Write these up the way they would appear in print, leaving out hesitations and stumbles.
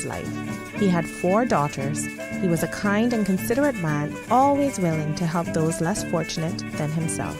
his life. He had 4 daughters. He was a kind and considerate man, always willing to help those less fortunate than himself.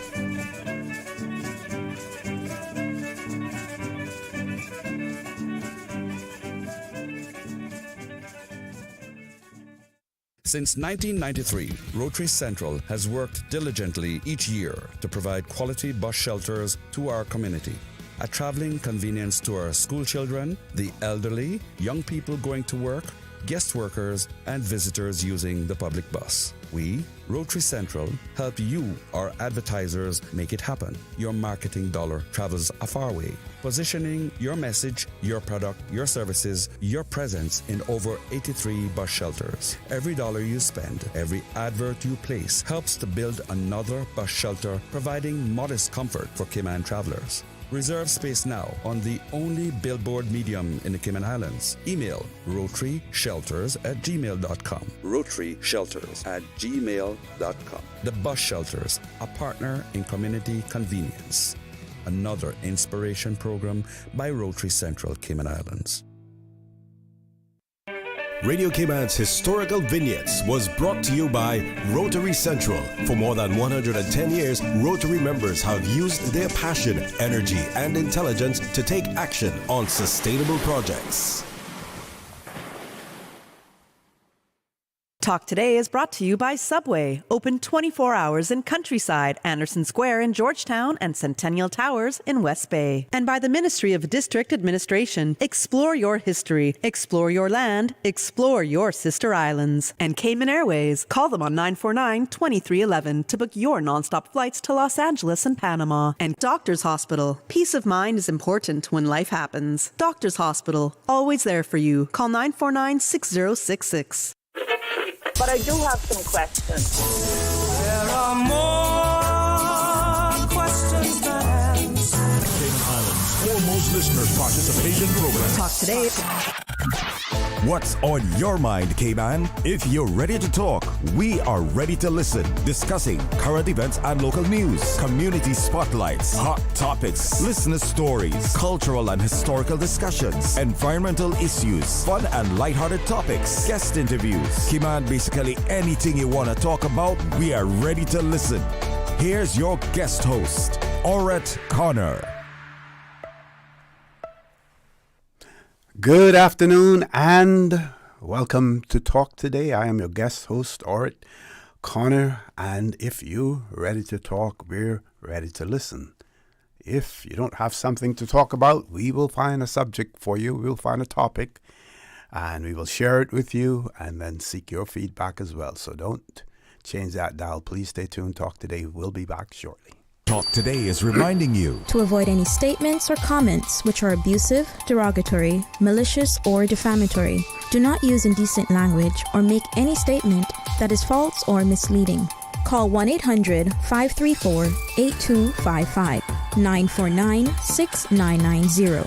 Since 1993, Rotary Central has worked diligently each year to provide quality bus shelters to our community. A traveling convenience to our school children, the elderly, young people going to work, guest workers, and visitors using the public bus. We, Rotary Central, help you, our advertisers, make it happen. Your marketing dollar travels a far way, positioning your message, your product, your services, your presence in over 83 bus shelters. Every dollar you spend, every advert you place helps to build another bus shelter, providing modest comfort for Cayman travelers. Reserve space now on the only billboard medium in the Cayman Islands. Email rotaryshelters@gmail.com. rotaryshelters@gmail.com. The Bus Shelters, a partner in community convenience. Another inspiration program by Rotary Central Cayman Islands. Radio Cayman's Historical Vignettes was brought to you by Rotary Central. For more than 110 years, Rotary members have used their passion, energy, and intelligence to take action on sustainable projects. Talk Today is brought to you by Subway, open 24 hours in Countryside, Anderson Square in Georgetown, and Centennial Towers in West Bay. And by the Ministry of District Administration. Explore your history, explore your land, explore your sister islands. And Cayman Airways. Call them on 949-2311 to book your nonstop flights to Los Angeles and Panama. And Doctors Hospital. Peace of mind is important when life happens. Doctors Hospital, always there for you. Call 949-6066. But I do have some questions. There are more questions than answers. Cayman Islands' foremost listeners' participation program. Talk Today. What's on your mind, Cayman? If you're ready to talk, we are ready to listen. Discussing current events and local news, community spotlights, hot topics, listener stories, cultural and historical discussions, environmental issues, fun and lighthearted topics, guest interviews. Cayman, basically anything you want to talk about, we are ready to listen. Here's your guest host, Orrett Connor. Good afternoon and welcome to Talk Today. I am your guest host, Orrett Connor, and if you're ready to talk, we're ready to listen. If you don't have something to talk about, we will find a subject for you. We'll find a topic, and we will share it with you and then seek your feedback as well. So don't change that dial. Please stay tuned. Talk Today will be back shortly. Talk Today is reminding you to avoid any statements or comments which are abusive, derogatory, malicious, or defamatory. Do not use indecent language or make any statement that is false or misleading. Call 1-800-534-8255, 949-6990,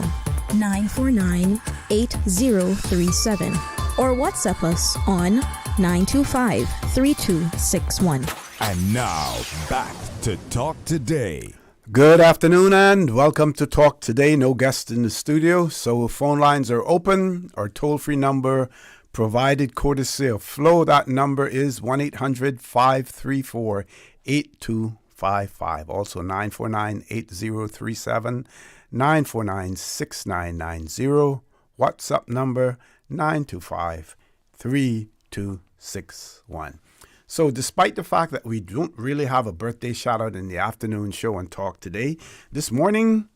949-8037, or WhatsApp us on 925-3261. And now, back to Talk Today. Good afternoon and welcome to Talk Today. No guest in the studio, so phone lines are open. Our toll-free number provided courtesy of Flo. That number is 1-800-534-8255. Also 949-8037, 949-6990. WhatsApp number 925-3261. So despite the fact that we don't really have a birthday shout out in the afternoon show and Talk Today, this morning,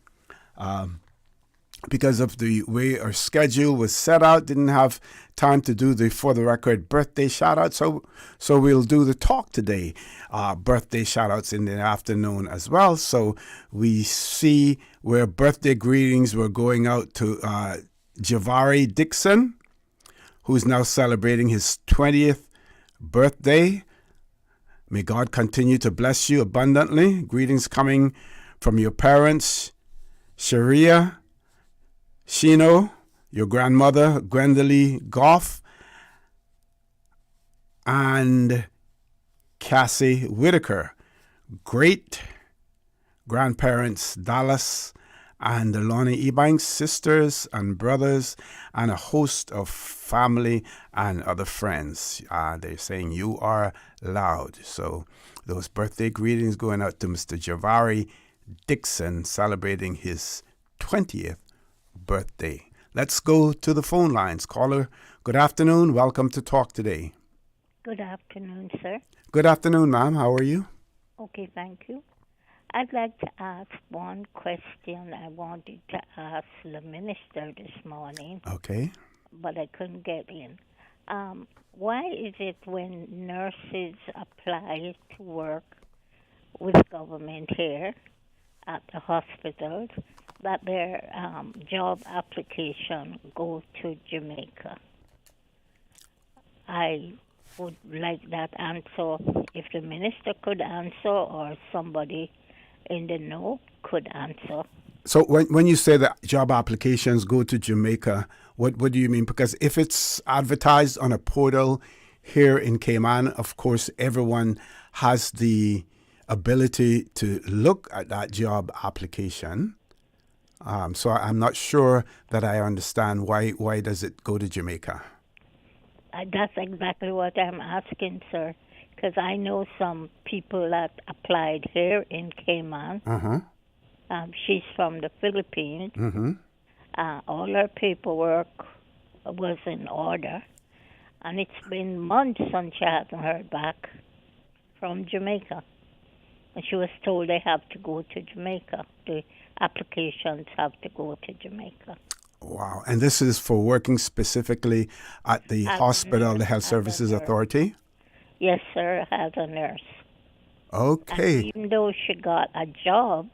because of the way our schedule was set out, didn't have time to do the For the Record birthday shout out. So we'll do the Talk Today birthday shout outs in the afternoon as well. So we see where birthday greetings were going out to Javari Dixon, who's now celebrating his 20th birthday. May God continue to bless you abundantly. Greetings coming from your parents, Sharia, Shino, your grandmother, Gwendolee Goff, and Cassie Whitaker. Great grandparents, Dallas and the Lonnie Ebanks sisters and brothers, and a host of family and other friends. They're saying you are loud. So those birthday greetings going out to Mr. Javari Dixon, celebrating his 20th birthday. Let's go to the phone lines. Caller, good afternoon. Welcome to Talk Today. Good afternoon, sir. Good afternoon, ma'am. How are you? Okay, thank you. I'd like to ask one question I wanted to ask the minister this morning. Okay. But I couldn't get in. Why is it when nurses apply to work with government here at the hospitals that their job application go to Jamaica? I would like that answer. If the minister could answer or somebody in the know could answer. So when you say that job applications go to Jamaica, what do you mean? Because if it's advertised on a portal here in Cayman, of course, everyone has the ability to look at that job application. So I'm not sure that I understand why does it go to Jamaica? That's exactly what I'm asking, sir, because I know some people that applied here in Cayman. Uh-huh. She's from the Philippines. Mm-hmm. All her paperwork was in order, and it's been months since she hasn't heard back from Jamaica. And she was told they have to go to Jamaica. The applications have to go to Jamaica. Wow. And this is for working specifically at the hospital, the Health Services Authority? Yes, sir, as a nurse. Okay. And even though she got a job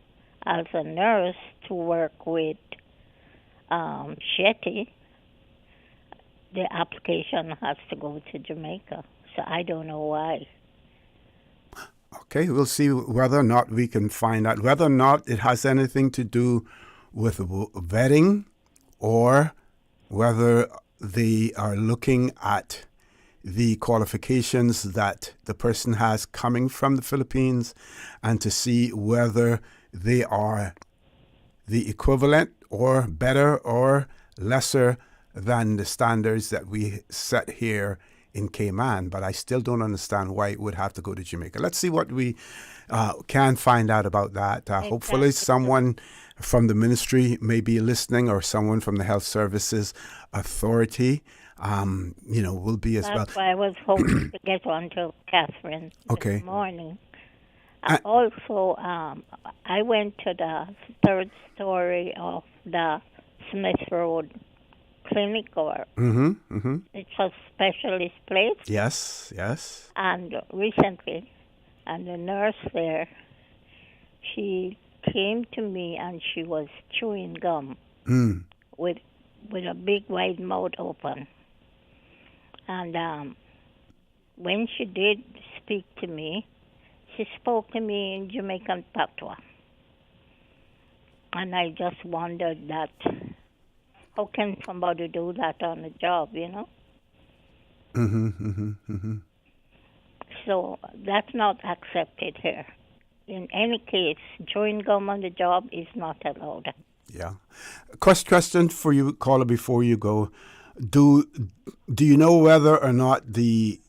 as a nurse to work with Shetty, the application has to go to Jamaica. So I don't know why. Okay, we'll see whether or not we can find out whether or not it has anything to do with vetting or whether they are looking at the qualifications that the person has coming from the Philippines and to see whether they are the equivalent or better or lesser than the standards that we set here in Cayman. But I still don't understand why it would have to go to Jamaica. Let's see what we can find out about that. Hopefully someone from the ministry may be listening, or someone from the Health Services Authority, will be as well. That's why I was hoping to get on to Catherine this morning. And also, I went to the third story of the Smith Road clinic, or it's a specialist place. Yes, yes. And recently, and the nurse there, she came to me and she was chewing gum with a big wide mouth open. And when she did speak to me, she spoke to me in Jamaican patois. And I just wondered that, how can somebody do that on the job, you know? So that's not accepted here. In any case, chewing gum on the job is not allowed. Yeah. Question for you, caller, before you go. Do you know whether or not the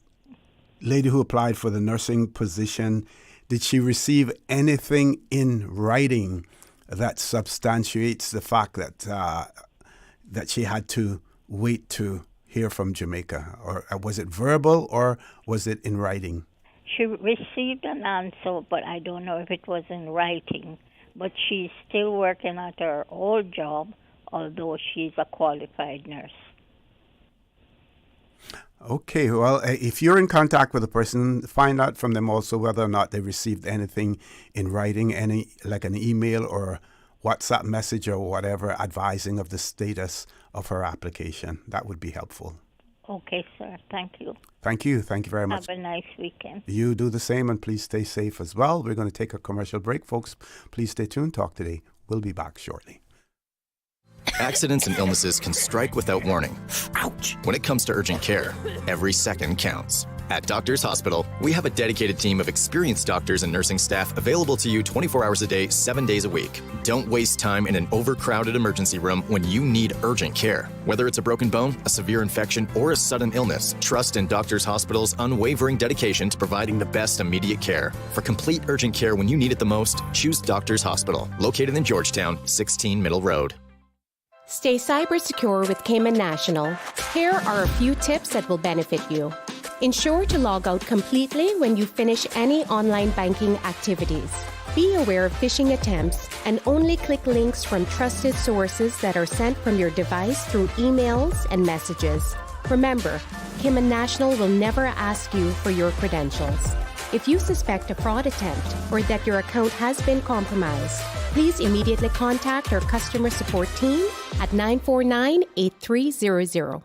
lady who applied for the nursing position, did she receive anything in writing that substantiates the fact that she had to wait to hear from Jamaica? Or was it verbal or was it in writing? She received an answer, but I don't know if it was in writing. But she's still working at her old job, although she's a qualified nurse. Okay, well, if you're in contact with a person, find out from them also whether or not they received anything in writing, like an email or WhatsApp message or whatever, advising of the status of her application. That would be helpful. Okay, sir. Thank you. Thank you. Thank you very much. Have a nice weekend. You do the same, and please stay safe as well. We're going to take a commercial break, folks. Please stay tuned. Talk Today. We'll be back shortly. Accidents and illnesses can strike without warning. Ouch! When it comes to urgent care, every second counts. At Doctors Hospital, we have a dedicated team of experienced doctors and nursing staff available to you 24 hours a day, 7 days a week. Don't waste time in an overcrowded emergency room when you need urgent care. Whether it's a broken bone, a severe infection, or a sudden illness, trust in Doctors Hospital's unwavering dedication to providing the best immediate care. For complete urgent care when you need it the most, choose Doctors Hospital, located in Georgetown, 16 Middle Road. Stay cyber secure with Cayman National. Here are a few tips that will benefit you. Ensure to log out completely when you finish any online banking activities. Be aware of phishing attempts and only click links from trusted sources that are sent from your device through emails and messages. Remember, Cayman National will never ask you for your credentials. If you suspect a fraud attempt or that your account has been compromised, please immediately contact our customer support team at 949-8300.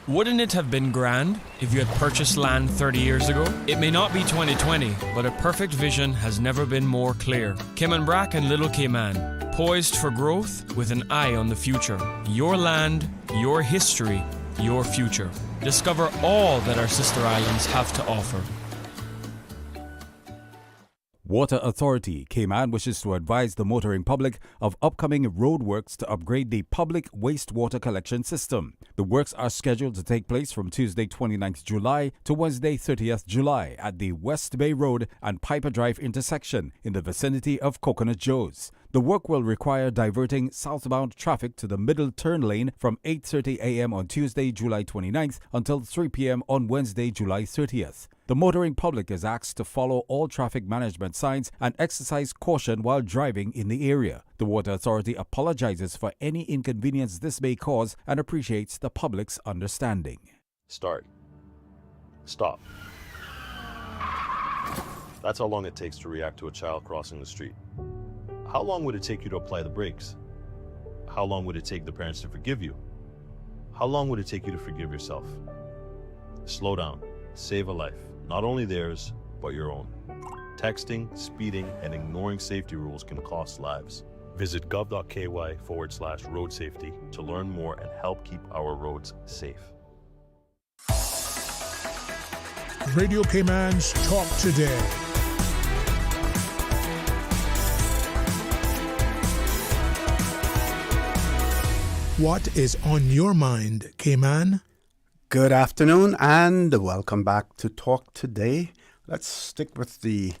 Wouldn't it have been grand if you had purchased land 30 years ago? It may not be 2020, but a perfect vision has never been more clear. Cayman Brac and Little Cayman, poised for growth with an eye on the future. Your land, your history, your future. Discover all that our sister islands have to offer. Water Authority Cayman wishes to advise the motoring public of upcoming road works to upgrade the public wastewater collection system. The works are scheduled to take place from Tuesday 29th July to Wednesday 30th July at the West Bay Road and Piper Drive intersection in the vicinity of Coconut Joe's. The work will require diverting southbound traffic to the middle turn lane from 8:30 a.m. on Tuesday, July 29th until 3 p.m. on Wednesday, July 30th. The motoring public is asked to follow all traffic management signs and exercise caution while driving in the area. The Water Authority apologizes for any inconvenience this may cause and appreciates the public's understanding. Start. Stop. That's how long it takes to react to a child crossing the street. How long would it take you to apply the brakes? How long would it take the parents to forgive you? How long would it take you to forgive yourself? Slow down. Save a life. Not only theirs, but your own. Texting, speeding, and ignoring safety rules can cost lives. Visit gov.ky/road safety to learn more and help keep our roads safe. Radio Cayman's Talk Today. What is on your mind, Cayman? Good afternoon and welcome back to Talk Today. Let's stick with the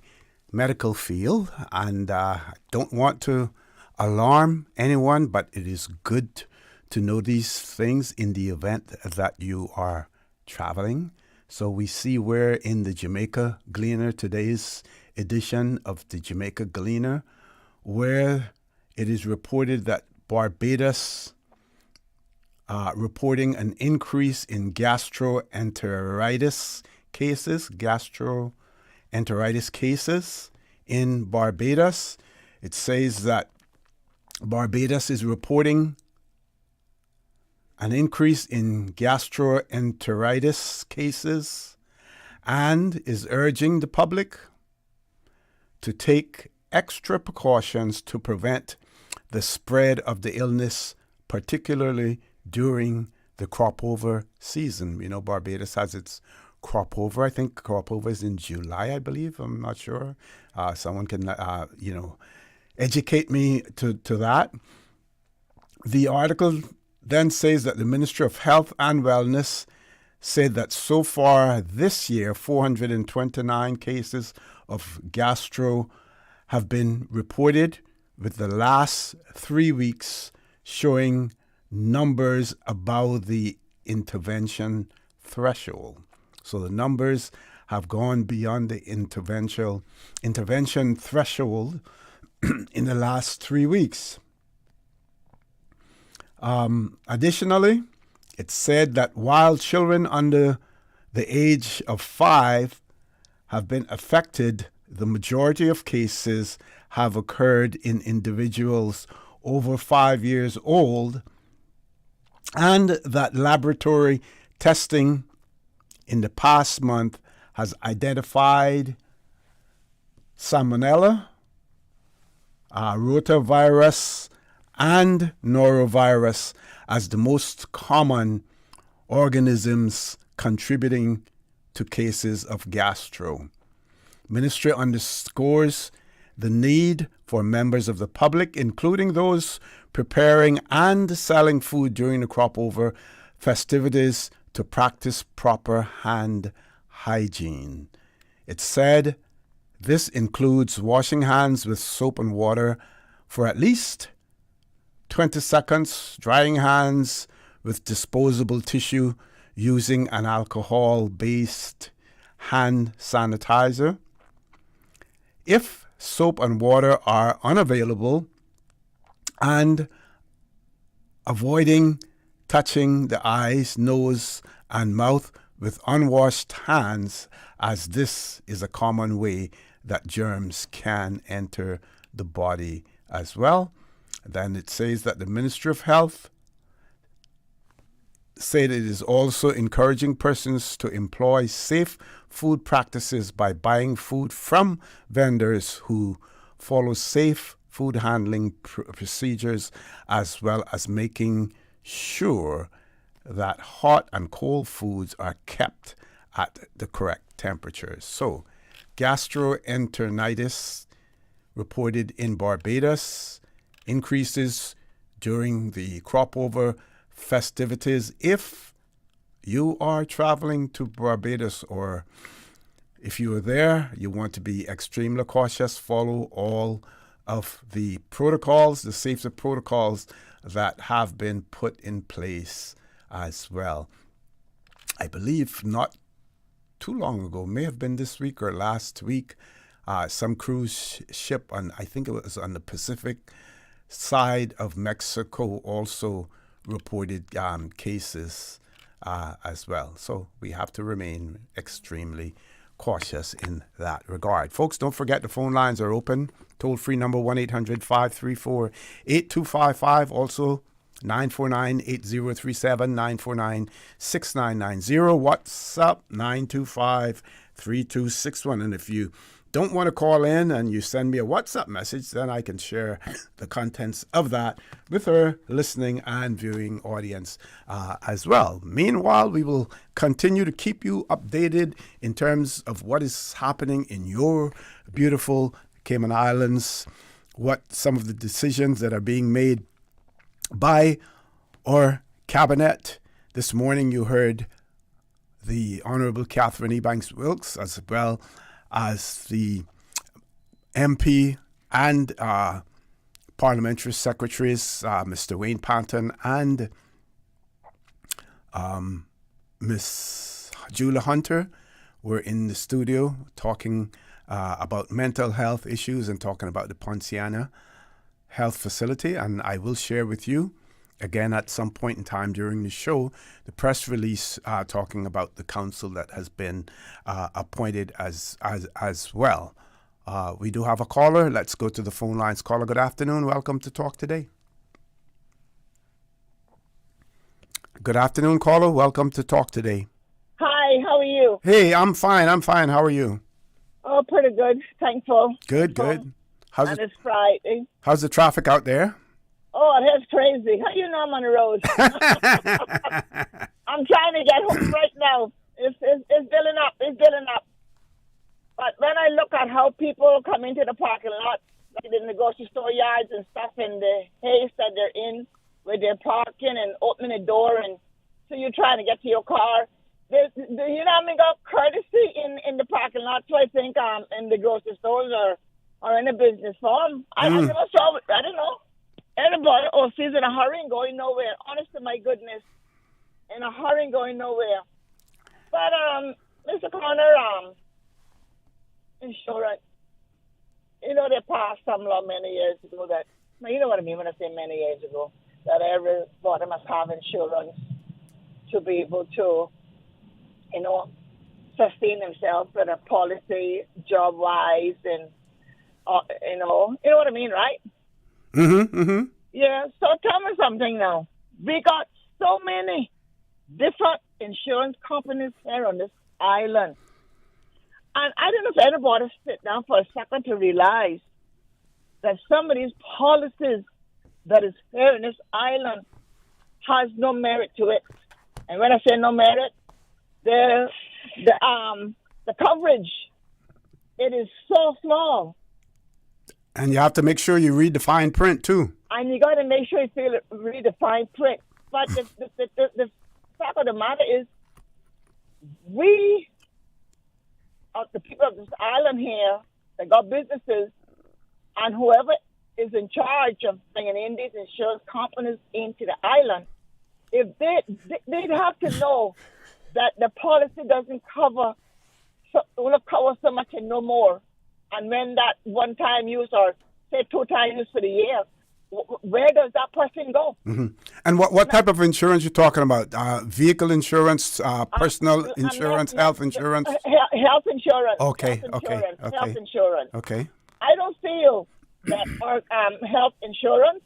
medical field, and I don't want to alarm anyone, but it is good to know these things in the event that you are traveling. So we see where in the Jamaica Gleaner, today's edition of the Jamaica Gleaner, where it is reported that Barbados reporting an increase in gastroenteritis cases in Barbados. It says that Barbados is reporting an increase in gastroenteritis cases and is urging the public to take extra precautions to prevent the spread of the illness, particularly during the crop over season. You know, Barbados has its crop over. I think crop over is in July, I believe. I'm not sure. Someone can, educate me to that. The article then says that the Ministry of Health and Wellness said that so far this year, 429 cases of gastro have been reported, with the last 3 weeks showing numbers above the intervention threshold. So the numbers have gone beyond the intervention threshold in the last 3 weeks. Additionally, it said that while children under the age of 5 have been affected, the majority of cases have occurred in individuals over 5 years old, and that laboratory testing in the past month has identified salmonella, rotavirus, and norovirus as the most common organisms contributing to cases of gastro. Ministry underscores the need for members of the public, including those preparing and selling food during the crop over festivities, to practice proper hand hygiene. It said this includes washing hands with soap and water for at least 20 seconds, drying hands with disposable tissue using an alcohol-based hand sanitizer. If soap and water are unavailable, and avoiding touching the eyes, nose, and mouth with unwashed hands, as this is a common way that germs can enter the body as well. Then it says that the Ministry of Health said it is also encouraging persons to employ safe food practices by buying food from vendors who follow safe food handling procedures, as well as making sure that hot and cold foods are kept at the correct temperatures. So, gastroenteritis reported in Barbados, increases during the crop over festivities. If you are traveling to Barbados, or if you are there, you want to be extremely cautious, follow all of the protocols, the safety protocols that have been put in place as well. I believe not too long ago, may have been this week or last week, some cruise ship, I think it was on the Pacific side of Mexico, also reported cases as well. So we have to remain extremely cautious in that regard. Folks, don't forget the phone lines are open. Toll-free number 1-800-534-8255. Also 949-8037, 949-6990. WhatsApp 925-3261. And if you don't want to call in and you send me a WhatsApp message, then I can share the contents of that with our listening and viewing audience as well. Meanwhile, we will continue to keep you updated in terms of what is happening in your beautiful Cayman Islands, what some of the decisions that are being made by our cabinet. This morning you heard the Honourable Catherine Ebanks Wilkes, as well as the MP and parliamentary secretaries, Mr. Wayne Panton and Miss Julia Hunter, were in the studio talking about mental health issues and talking about the Ponciana Health Facility. And I will share with you again at some point in time during the show the press release talking about the council that has been appointed as well. We do have a caller. Let's go to the phone lines. Caller, good afternoon. Welcome to Talk Today. Good afternoon, caller. Welcome to Talk Today. Hi, how are you? Hey, I'm fine. How are you? Oh, pretty good. Thankful. Good. It's Friday. How's the traffic out there? Oh, it's crazy. How you know I'm on the road? I'm trying to get home right now. It's building up. It's building up. But when I look at how people come into the parking lot, like in the grocery store yards and stuff, and the haste that they're in, where they're parking and opening the door, and so you're trying to get to your car. You know what I mean? Got courtesy in the parking lot. So I think in the grocery stores or in a business form. I don't know. Everybody sees in a hurry and going nowhere. Honest to my goodness, in a hurry and going nowhere. But Mr. Connor, insurance. You know, they passed some law many years ago that, you know what I mean when I say many years ago, that everybody must have insurance to be able to, you know, sustain themselves with a policy, job-wise, and, you know what I mean, right? Mm-hmm. Yeah, so tell me something now. We got so many different insurance companies here on this island. And I don't know if anybody sit down for a second to realize that some of these policies that is here in this island has no merit to it. And when I say no merit, they're the coverage, it is so small. And you have to make sure you read the fine print too. And you got to make sure you read the fine print. But the fact of the matter is, we, the people of this island here, they got businesses, and whoever is in charge of bringing in these insurance companies into the island, if they'd have to know that the policy doesn't cover so much and no more. And when that one-time use or say two-time use for the year, where does that person go? Mm-hmm. And what type of insurance you talking about? Vehicle insurance, personal insurance, health insurance? Health insurance. Okay, Health insurance. Okay. I don't feel that our health insurance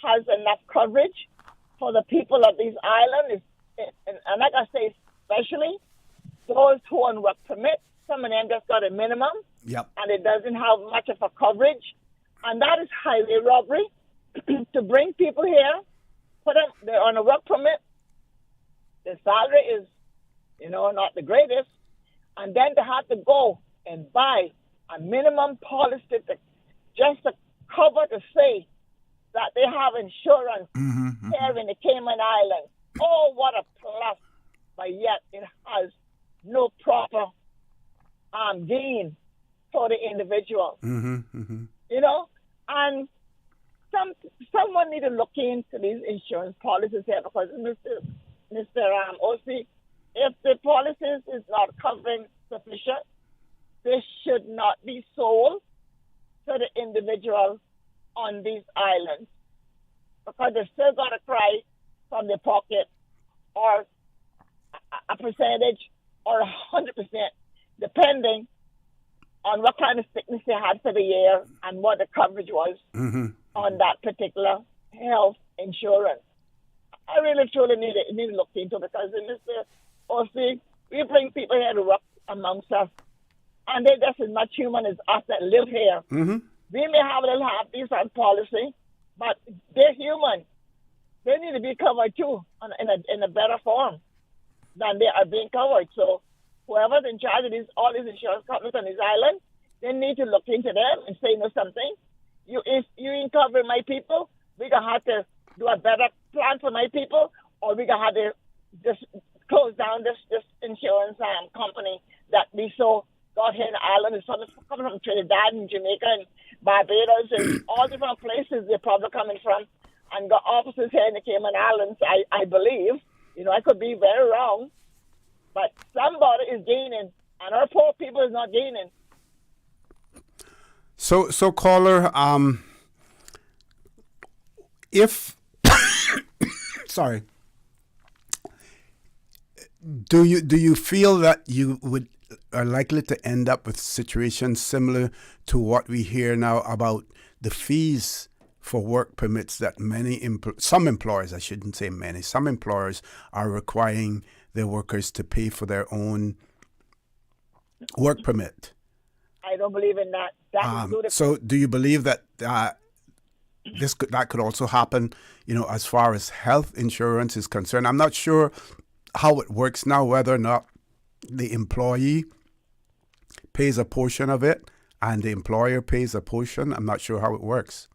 has enough coverage for the people of these islands. And like I say, especially those who on work permit. Some of them just got a minimum. Yep. And it doesn't have much of a coverage. And that is highway robbery. To bring people here, put them, they're on a work permit. The salary is, not the greatest. And then to have to go and buy a minimum policy just to cover to say that they have insurance here in the Cayman Islands. Oh, what a plus. But yet it has no proper gain for the individual. And someone need to look into these insurance policies here, because Mr. O.C., if the policies is not covering sufficient, they should not be sold to the individual on these islands, because they still got to cry from their pocket, or a percentage, or 100%, depending on what kind of sickness they had for the year and what the coverage was on that particular health insurance. I really truly need to look into it, because in this OC, we bring people here to work amongst us, and they're just as much human as us that live here. We may have a little half-decent policy, but they're human. They need to be covered too in a better form than they are being covered. So whoever's in charge of all these insurance companies on this island, they need to look into them and say, something. If you ain't covering my people, we're going to have to do a better plan for my people, or we're going to have to just close down this insurance company that we got here in the island. It's coming from Trinidad and Jamaica and Barbados and all different places they're probably coming from, and got offices here in the Cayman Islands, I believe. I could be very wrong, but somebody is gaining, and our poor people is not gaining. So caller, if sorry, do you feel that you are likely to end up with situations similar to what we hear now about the fees for work permits that some employers, I shouldn't say many, some employers are requiring their workers to pay for their own work permit? I don't believe in that. So do you believe that that could also happen, as far as health insurance is concerned? I'm not sure how it works now, whether or not the employee pays a portion of it and the employer pays a portion. I'm not sure how it works.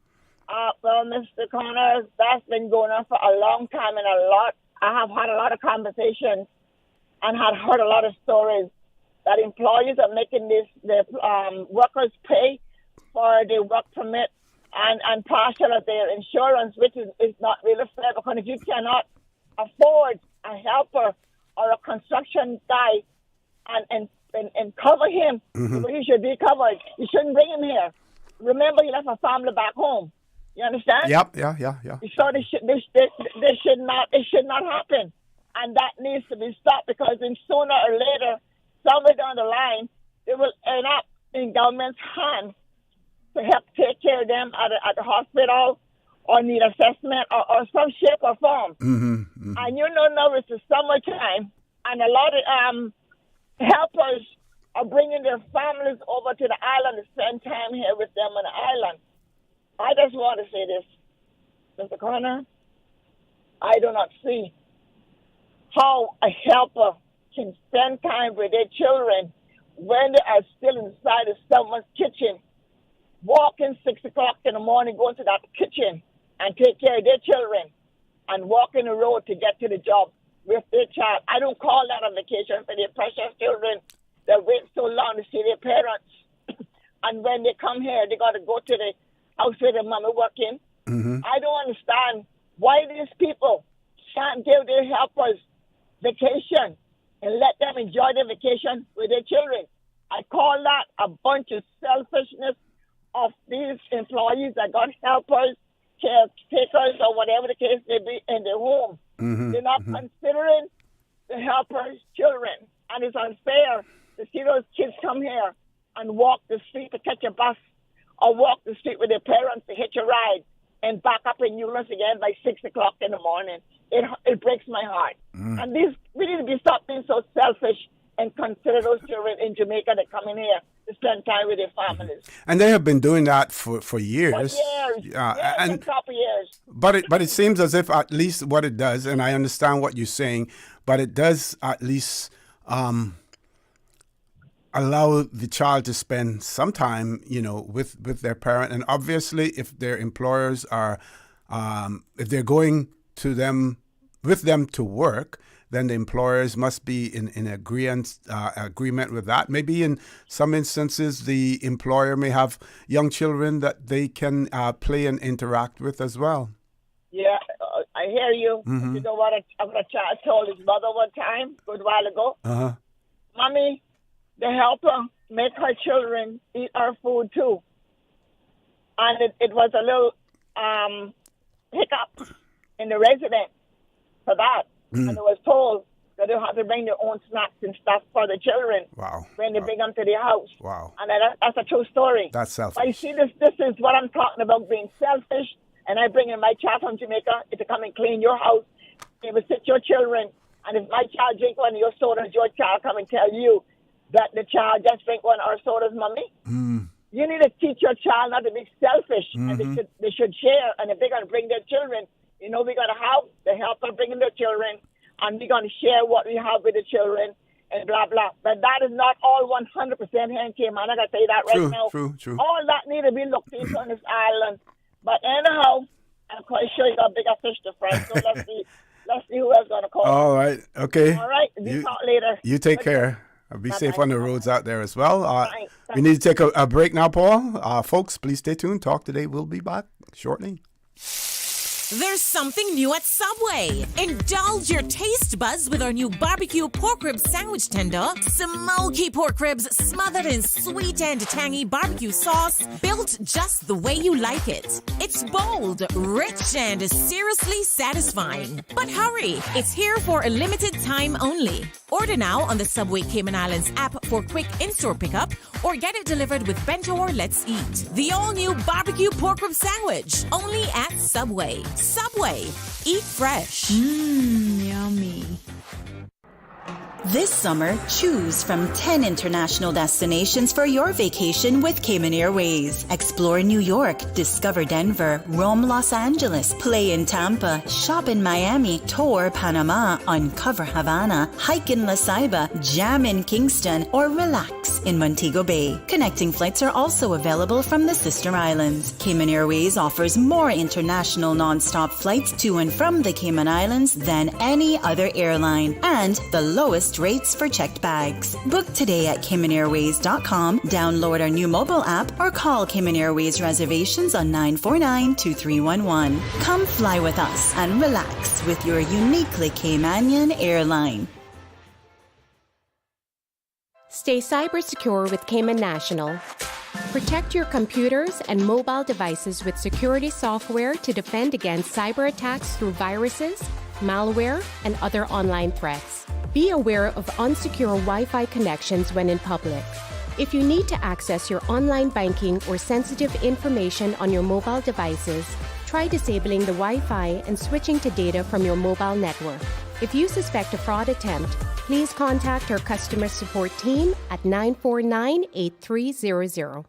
Well, Mr. Connor, that's been going on for a long time, and I have had a lot of conversations and had heard a lot of stories that employees are making their workers pay for their work permit and partial of their insurance, which is not really fair, because if you cannot afford a helper or a construction guy and cover him, he should be covered. You shouldn't bring him here. Remember, he left a family back home. You understand? Yep, yeah. So it should not happen, and that needs to be stopped, because then sooner or later, somewhere down the line, it will end up in government's hands to help take care of them at the hospital, or need assessment or some shape or form. And now it's the summertime, and a lot of helpers are bringing their families over to the island to spend time here with them on the island. I just want to say this, Mr. Connor. I do not see how a helper can spend time with their children when they are still inside of someone's kitchen, walking 6 o'clock in the morning, going to that kitchen and take care of their children and walking the road to get to the job with their child. I don't call that a vacation for their precious children that wait so long to see their parents. And when they come here, they got to go to the house where their mama working. Mm-hmm. I don't understand why these people can't give their helpers vacation and let them enjoy their vacation with their children. I call that a bunch of selfishness of these employees that got helpers, caretakers, or whatever the case may be in their home. Mm-hmm. They're not considering the helpers' children. And it's unfair to see those kids come here and walk the street to catch a bus or walk the street with their parents to hitch a ride and back up in Newlands again by 6 o'clock in the morning. It breaks my heart. And we need to be stop being so selfish and consider those children in Jamaica that come in here to spend time with their families. And they have been doing that for years. For years. And a couple years. But it seems as if at least what it does, and I understand what you're saying, but it does at least allow the child to spend some time, with their parent. And obviously, if their employers are, if they're going to them with them to work, then the employers must be in agreement with that. Maybe in some instances, the employer may have young children that they can play and interact with as well. Yeah, I hear you. Mm-hmm. You know what a child told his mother one time, a good while ago? Uh-huh. Mommy, the helper make her children eat our food too. And it was a little hiccup in the resident for that. And it was told that they have to bring their own snacks and stuff for the children when they bring them to their house. Wow. And that's a true story. That's selfish. But you see, this is what I'm talking about, being selfish. And I bring in my child from Jamaica to come and clean your house. They will sit your children. And if my child drink one of your sodas, your child come and tell you that the child just drink one of our sodas, Mommy. You need to teach your child not to be selfish. And they should share. And if they're going to bring their children, we're going to have the helper bringing their children, and we're going to share what we have with the children, and blah, blah. But that is not all 100% hand came. I'm not going to say that right now. True. All that need to be looked into on this island. But anyhow, I'm quite sure you got bigger fish to fry, so let's see who else going to call. All right. Okay. All right. We talk later. You take care. Be safe on the roads out there as well. We need to take a break now, Paul. Folks, please stay tuned. Talk Today. We'll be back shortly. There's something new at Subway. Indulge your taste buds with our new barbecue pork rib sandwich tender. Smoky pork ribs smothered in sweet and tangy barbecue sauce, built just the way you like it. It's bold, rich, and seriously satisfying. But hurry, it's here for a limited time only. Order now on the Subway Cayman Islands app for quick in-store pickup, or get it delivered with Bento or Let's Eat. The all-new barbecue pork rib sandwich, only at Subway. Subway. Eat fresh. Yummy. This summer, choose from 10 international destinations for your vacation with Cayman Airways. Explore New York, discover Denver, roam Los Angeles, play in Tampa, shop in Miami, tour Panama, uncover Havana, hike in La Ceiba, jam in Kingston, or relax in Montego Bay. Connecting flights are also available from the sister islands. Cayman Airways offers more international non-stop flights to and from the Cayman Islands than any other airline, and the lowest rates for checked bags. Book today at CaymanAirways.com, download our new mobile app, or call Cayman Airways reservations on 949-2311. Come fly with us and relax with your uniquely Caymanian airline. Stay cyber secure with Cayman National. Protect your computers and mobile devices with security software to defend against cyber attacks through viruses, malware, and other online threats. Be aware of unsecure Wi-Fi connections when in public. If you need to access your online banking or sensitive information on your mobile devices, try disabling the Wi-Fi and switching to data from your mobile network. If you suspect a fraud attempt, please contact our customer support team at 949-8300.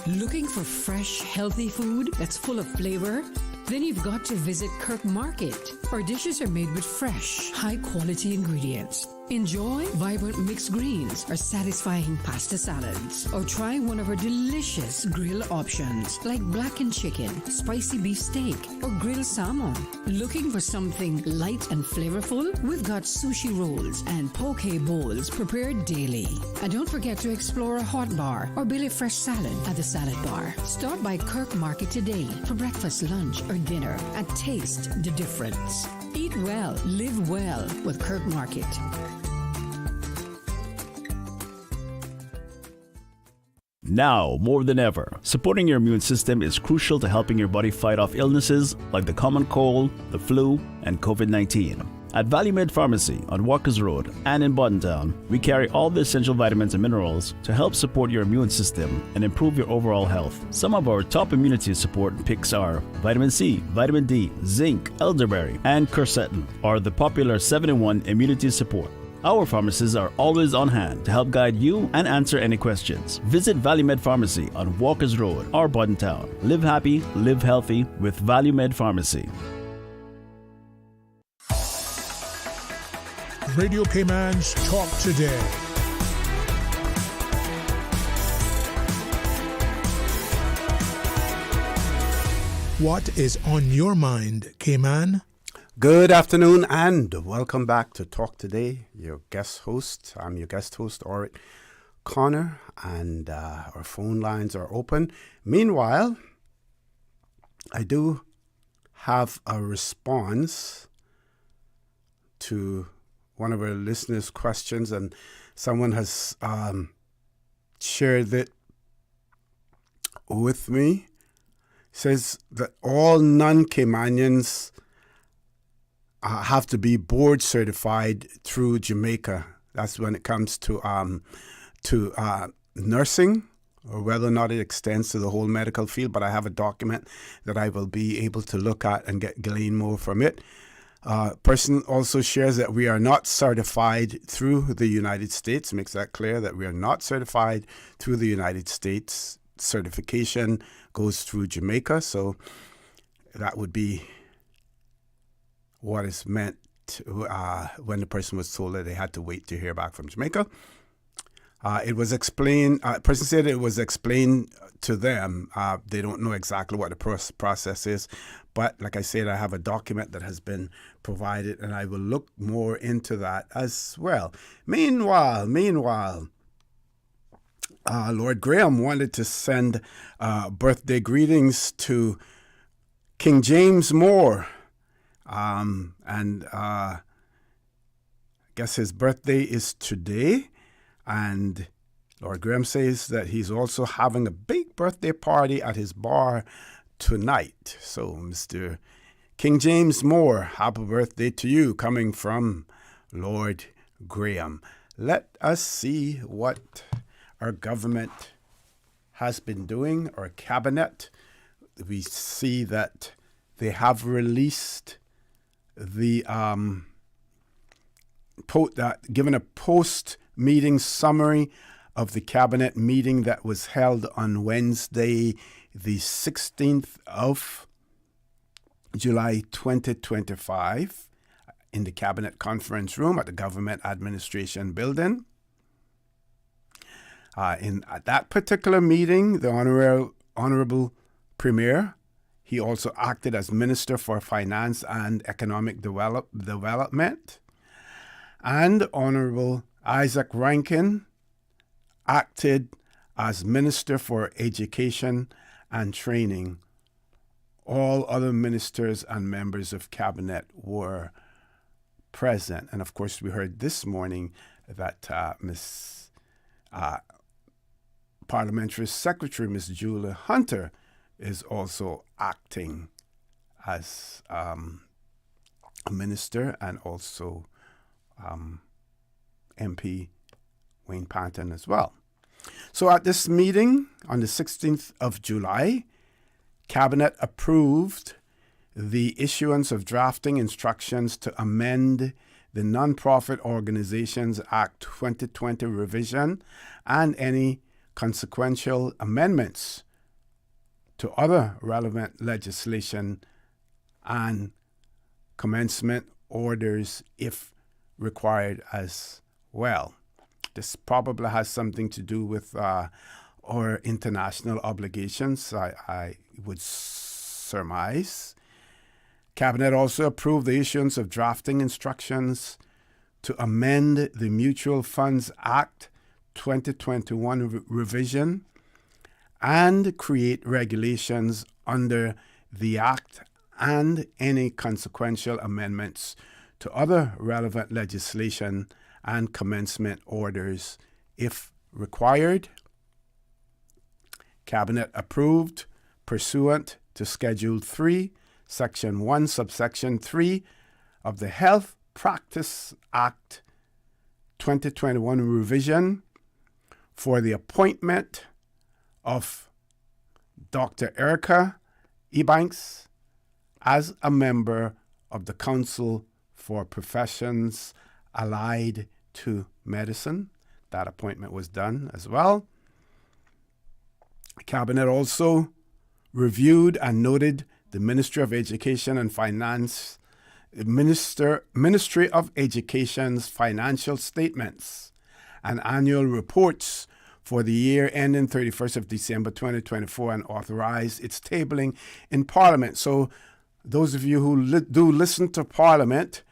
Looking for fresh, healthy food that's full of flavor? Then you've got to visit Kirk Market. Our dishes are made with fresh, high-quality ingredients. Enjoy vibrant mixed greens or satisfying pasta salads. Or try one of our delicious grill options like blackened chicken, spicy beef steak, or grilled salmon. Looking for something light and flavorful? We've got sushi rolls and poke bowls prepared daily. And don't forget to explore a hot bar or Billy Fresh salad at the salad bar. Stop by Kirk Market today for breakfast, lunch, or dinner and taste the difference. Eat well, live well with Kirk Market. Now, more than ever, supporting your immune system is crucial to helping your body fight off illnesses like the common cold, the flu, and COVID-19. At ValueMed Pharmacy on Walkers Road and in Boddentown, we carry all the essential vitamins and minerals to help support your immune system and improve your overall health. Some of our top immunity support picks are vitamin C, vitamin D, zinc, elderberry, and quercetin, or the popular 7-in-1 immunity support. Our pharmacists are always on hand to help guide you and answer any questions. Visit ValueMed Pharmacy on Walkers Road or Boddentown. Live happy, live healthy with ValueMed Pharmacy. Radio Cayman's Talk Today. What is on your mind, Cayman? Good afternoon and welcome back to Talk Today. Your guest host, I'm your guest host, Orrett Connor, and our phone lines are open. Meanwhile, I do have a response to one of our listeners' questions, and someone has shared it with me. It says that all non-Caymanians have to be board certified through Jamaica. That's when it comes to nursing, or whether or not it extends to the whole medical field. But I have a document that I will be able to look at and glean more from it. Person also shares that we are not certified through the United States. Makes that clear that we are not certified through the United States. Certification goes through Jamaica. So that would be what is meant when the person was told that they had to wait to hear back from Jamaica. It was explained, person said it was explained to them. They don't know exactly what the process is. But like I said, I have a document that has been provided, and I will look more into that as well. Meanwhile, Lord Graham wanted to send birthday greetings to King James Moore. I guess his birthday is today, and Lord Graham says that he's also having a big birthday party at his bar tonight. So, Mr. King James Moore, happy birthday to you, coming from Lord Graham. Let us see what our government has been doing, our cabinet. We see that they have released the given a post-meeting summary of the cabinet meeting that was held on Wednesday, the 16th of July 2025 in the cabinet conference room at the Government Administration Building. At that particular meeting, the Honorable Premier, he also acted as Minister for Finance and Economic Development. And Honorable Isaac Rankin acted as Minister for Education and Training. All other ministers and members of Cabinet were present. And of course, we heard this morning that Parliamentary Secretary Ms. Julia Hunter is also acting as a minister, and also MP Wayne Panton as well. So at this meeting on the 16th of July, Cabinet approved the issuance of drafting instructions to amend the Nonprofit Organizations Act 2020 revision and any consequential amendments to other relevant legislation and commencement orders if required as well. This probably has something to do with our international obligations, I would surmise. Cabinet also approved the issuance of drafting instructions to amend the Mutual Funds Act 2021 revision and create regulations under the Act and any consequential amendments to other relevant legislation and commencement orders if required. Cabinet approved, pursuant to Schedule 3, Section 1, Subsection 3 of the Health Practice Act 2021 revision, for the appointment of Dr. Erica Ebanks as a member of the Council for Professions Allied to Medicine. That appointment was done as well. Cabinet also reviewed and noted the Ministry of Education and Finance, Ministry of Education's financial statements and annual reports for the year ending 31st of December 2024 and authorized its tabling in Parliament. So those of you who do listen to Parliament,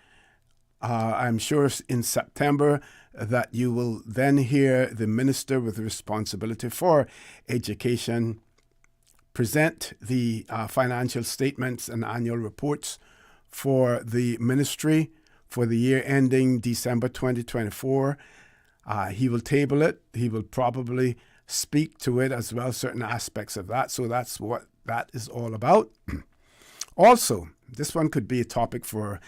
I'm sure in September that you will then hear the Minister with responsibility for Education present the financial statements and annual reports for the ministry for the year ending December 2024. He will table it. He will probably speak to it as well, certain aspects of that. So that's what that is all about. Also, this one could be a topic for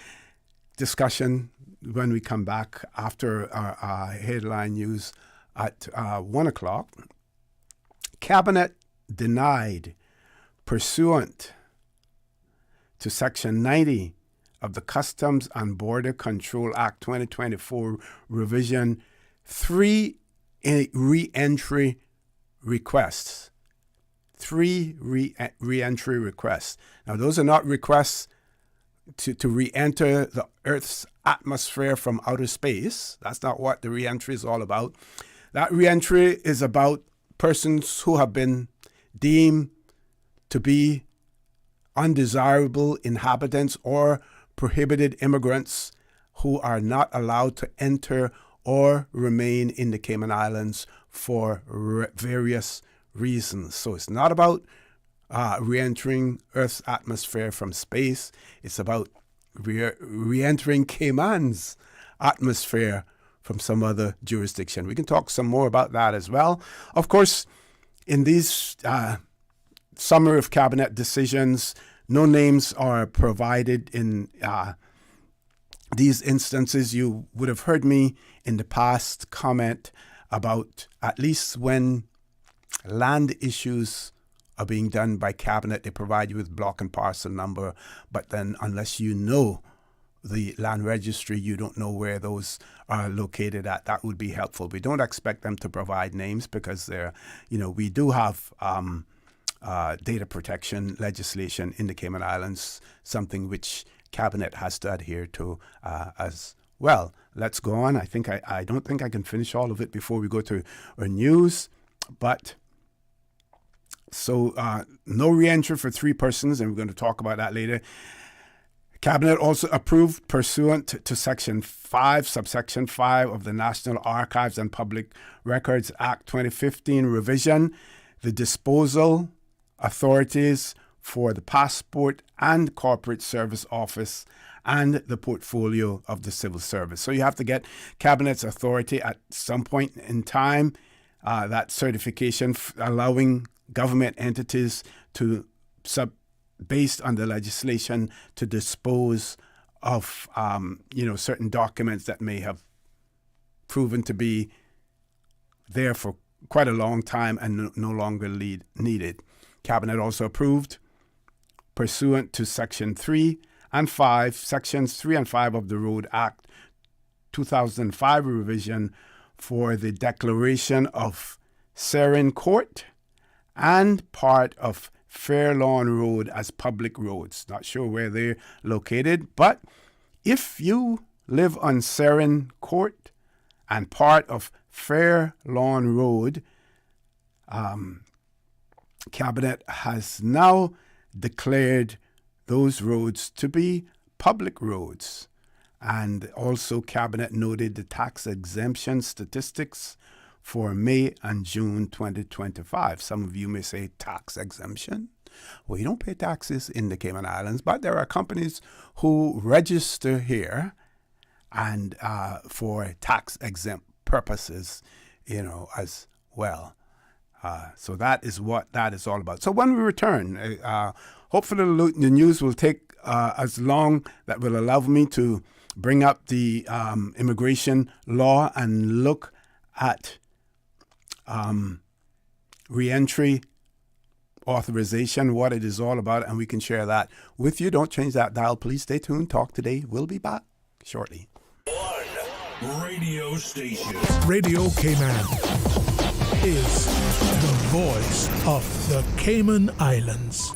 discussion when we come back after our headline news at 1 o'clock. Cabinet denied, pursuant to Section 90 of the Customs and Border Control Act 2024 revision, 3 re-entry requests. 3 re-entry requests. Now, those are not requests to re-enter the Earth's atmosphere from outer space. That's not what the re-entry is all about. That re-entry is about persons who have been deemed to be undesirable inhabitants or prohibited immigrants who are not allowed to enter or remain in the Cayman Islands for various reasons. So it's not about re-entering Earth's atmosphere from space. It's about re-entering Cayman's atmosphere from some other jurisdiction. We can talk some more about that as well. Of course, in these summary of cabinet decisions, no names are provided in these instances. You would have heard me in the past comment about at least when land issues are being done by cabinet, they provide you with block and parcel number, but then unless you know the land registry, you don't know where those are located at. That would be helpful. We don't expect them to provide names because they're, we do have data protection legislation in the Cayman Islands, something which cabinet has to adhere to as well. Let's go on. I don't think I can finish all of it before we go to our news, but so no re-entry for 3 persons, and we're going to talk about that later. Cabinet also approved, pursuant to Section 5, Subsection 5 of the National Archives and Public Records Act 2015 revision, the disposal authorities for the Passport and Corporate Service Office and the portfolio of the Civil Service. So you have to get Cabinet's authority at some point in time, that certification allowing government entities to based on the legislation to dispose of certain documents that may have proven to be there for quite a long time and no longer needed. Cabinet also approved, pursuant to Section 3 and 5, Sections 3 and 5 of the Road Act 2005 revision, for the declaration of Serin Court and part of Fairlawn Road as public roads. Not sure where they're located, but if you live on Seren Court and part of Fair Lawn Road, Cabinet has now declared those roads to be public roads. And also Cabinet noted the tax exemption statistics for May and June 2025. Some of you may say tax exemption. Well, you don't pay taxes in the Cayman Islands, but there are companies who register here and for tax exempt purposes, as well. So that is what that is all about. So when we return, hopefully the news will take as long that will allow me to bring up the immigration law and look at reentry authorization, what it is all about, and we can share that with you. Don't change that dial. Please stay tuned. Talk today. We'll be back shortly. One radio station. Radio Cayman is the voice of the Cayman Islands.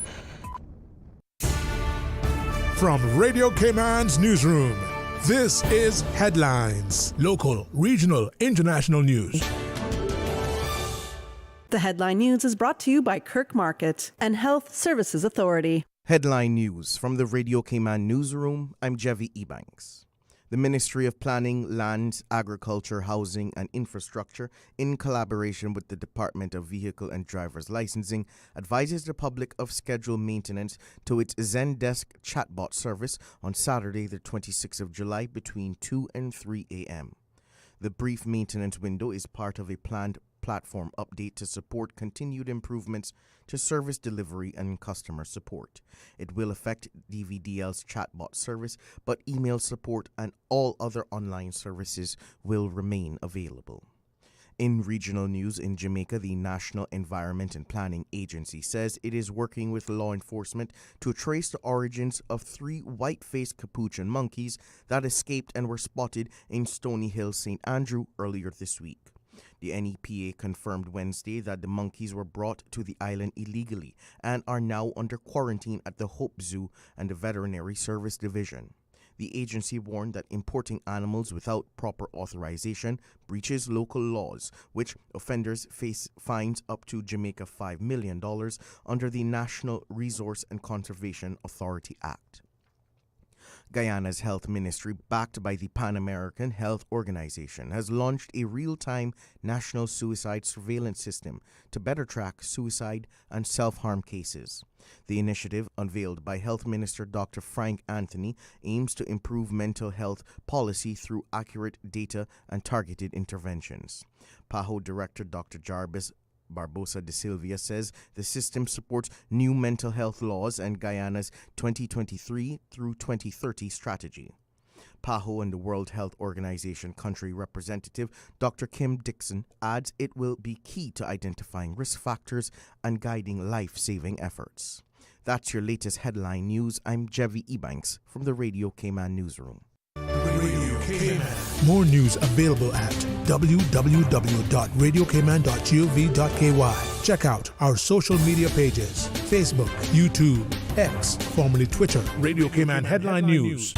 From Radio Cayman's newsroom, this is Headlines. Local, regional, international news. The Headline News is brought to you by Kirk Market and Health Services Authority. Headline News from the Radio Cayman newsroom. I'm Jevi Ebanks. The Ministry of Planning, Land, Agriculture, Housing and Infrastructure, in collaboration with the Department of Vehicle and Driver's Licensing, advises the public of scheduled maintenance to its Zendesk chatbot service on Saturday, the 26th of July, between 2 and 3 a.m. The brief maintenance window is part of a planned platform update to support continued improvements to service delivery and customer support. It will affect DVDL's chatbot service, but email support and all other online services will remain available. In regional news in Jamaica, the National Environment and Planning Agency says it is working with law enforcement to trace the origins of 3 white-faced capuchin monkeys that escaped and were spotted in Stony Hill, St. Andrew earlier this week. The NEPA confirmed Wednesday that the monkeys were brought to the island illegally and are now under quarantine at the Hope Zoo and the Veterinary Service Division. The agency warned that importing animals without proper authorization breaches local laws, which offenders face fines up to Jamaica $5 million under the National Resource and Conservation Authority Act. Guyana's health ministry, backed by the Pan American Health Organization, has launched a real-time national suicide surveillance system to better track suicide and self-harm cases. The initiative, unveiled by Health Minister Dr. Frank Anthony, aims to improve mental health policy through accurate data and targeted interventions. PAHO Director Dr. Jarvis Barbosa de Silvia says the system supports new mental health laws and Guyana's 2023 through 2030 strategy. PAHO and the World Health Organization country representative Dr. Kim Dixon adds it will be key to identifying risk factors and guiding life-saving efforts. That's your latest headline news. I'm Jevi Ebanks from the Radio Cayman newsroom. Radio Cayman. More news available at www.radiocayman.gov.ky. Check out our social media pages: Facebook, YouTube, X, formerly Twitter. Radio Cayman Headline News.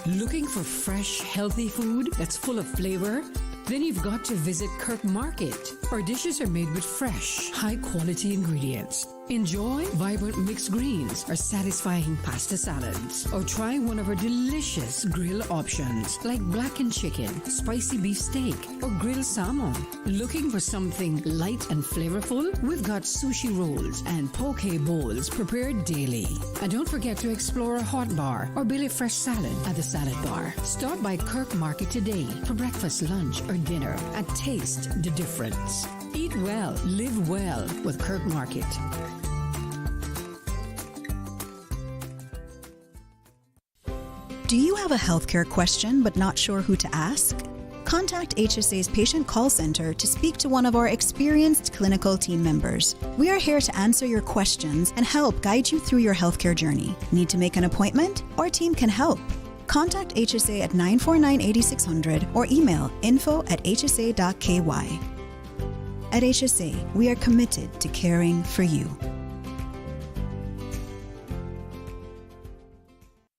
Looking for fresh, healthy food that's full of flavor? Then you've got to visit Kirk Market. Our dishes are made with fresh, high-quality ingredients. Enjoy vibrant mixed greens or satisfying pasta salads. Or try one of our delicious grill options like blackened chicken, spicy beef steak, or grilled salmon. Looking for something light and flavorful? We've got sushi rolls and poke bowls prepared daily. And don't forget to explore a hot bar or Billy Fresh salad at the salad bar. Stop by Kirk Market today for breakfast, lunch, or dinner and taste the difference. Eat well, live well with Kirk Market. Do you have a healthcare question but not sure who to ask? Contact HSA's Patient Call Center to speak to one of our experienced clinical team members. We are here to answer your questions and help guide you through your healthcare journey. Need to make an appointment? Our team can help. Contact HSA at 949-8600 or email info@hsa.ky. At HSA, we are committed to caring for you.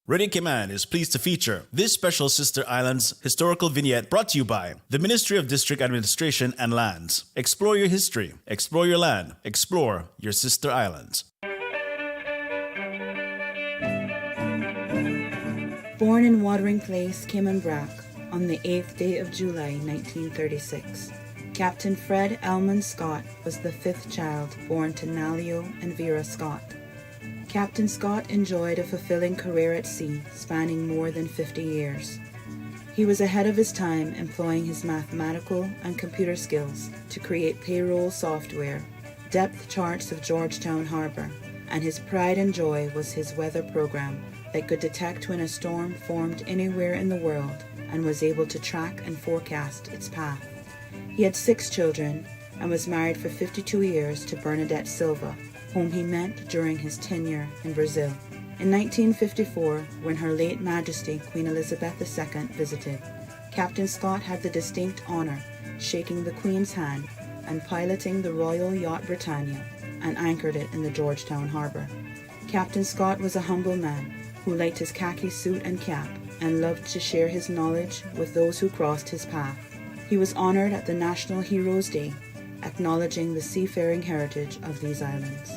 Radio Cayman is pleased to feature this special Sister Islands historical vignette brought to you by the Ministry of District Administration and Lands. Explore your history, explore your land, explore your Sister Islands. Born in Watering Place, Cayman Brac, on the 8th day of July 1936, Captain Fred Elman Scott was the 5th child born to Nalio and Vera Scott. Captain Scott enjoyed a fulfilling career at sea spanning more than 50 years. He was ahead of his time, employing his mathematical and computer skills to create payroll software, depth charts of Georgetown Harbor, and his pride and joy was his weather program that could detect when a storm formed anywhere in the world and was able to track and forecast its path. He had 6 children and was married for 52 years to Bernadette Silva, whom he met during his tenure in Brazil. In 1954, when Her late Majesty Queen Elizabeth II visited, Captain Scott had the distinct honour shaking the Queen's hand and piloting the Royal Yacht Britannia and anchored it in the Georgetown Harbour. Captain Scott was a humble man who liked his khaki suit and cap and loved to share his knowledge with those who crossed his path. He was honoured at the National Heroes Day, acknowledging the seafaring heritage of these islands.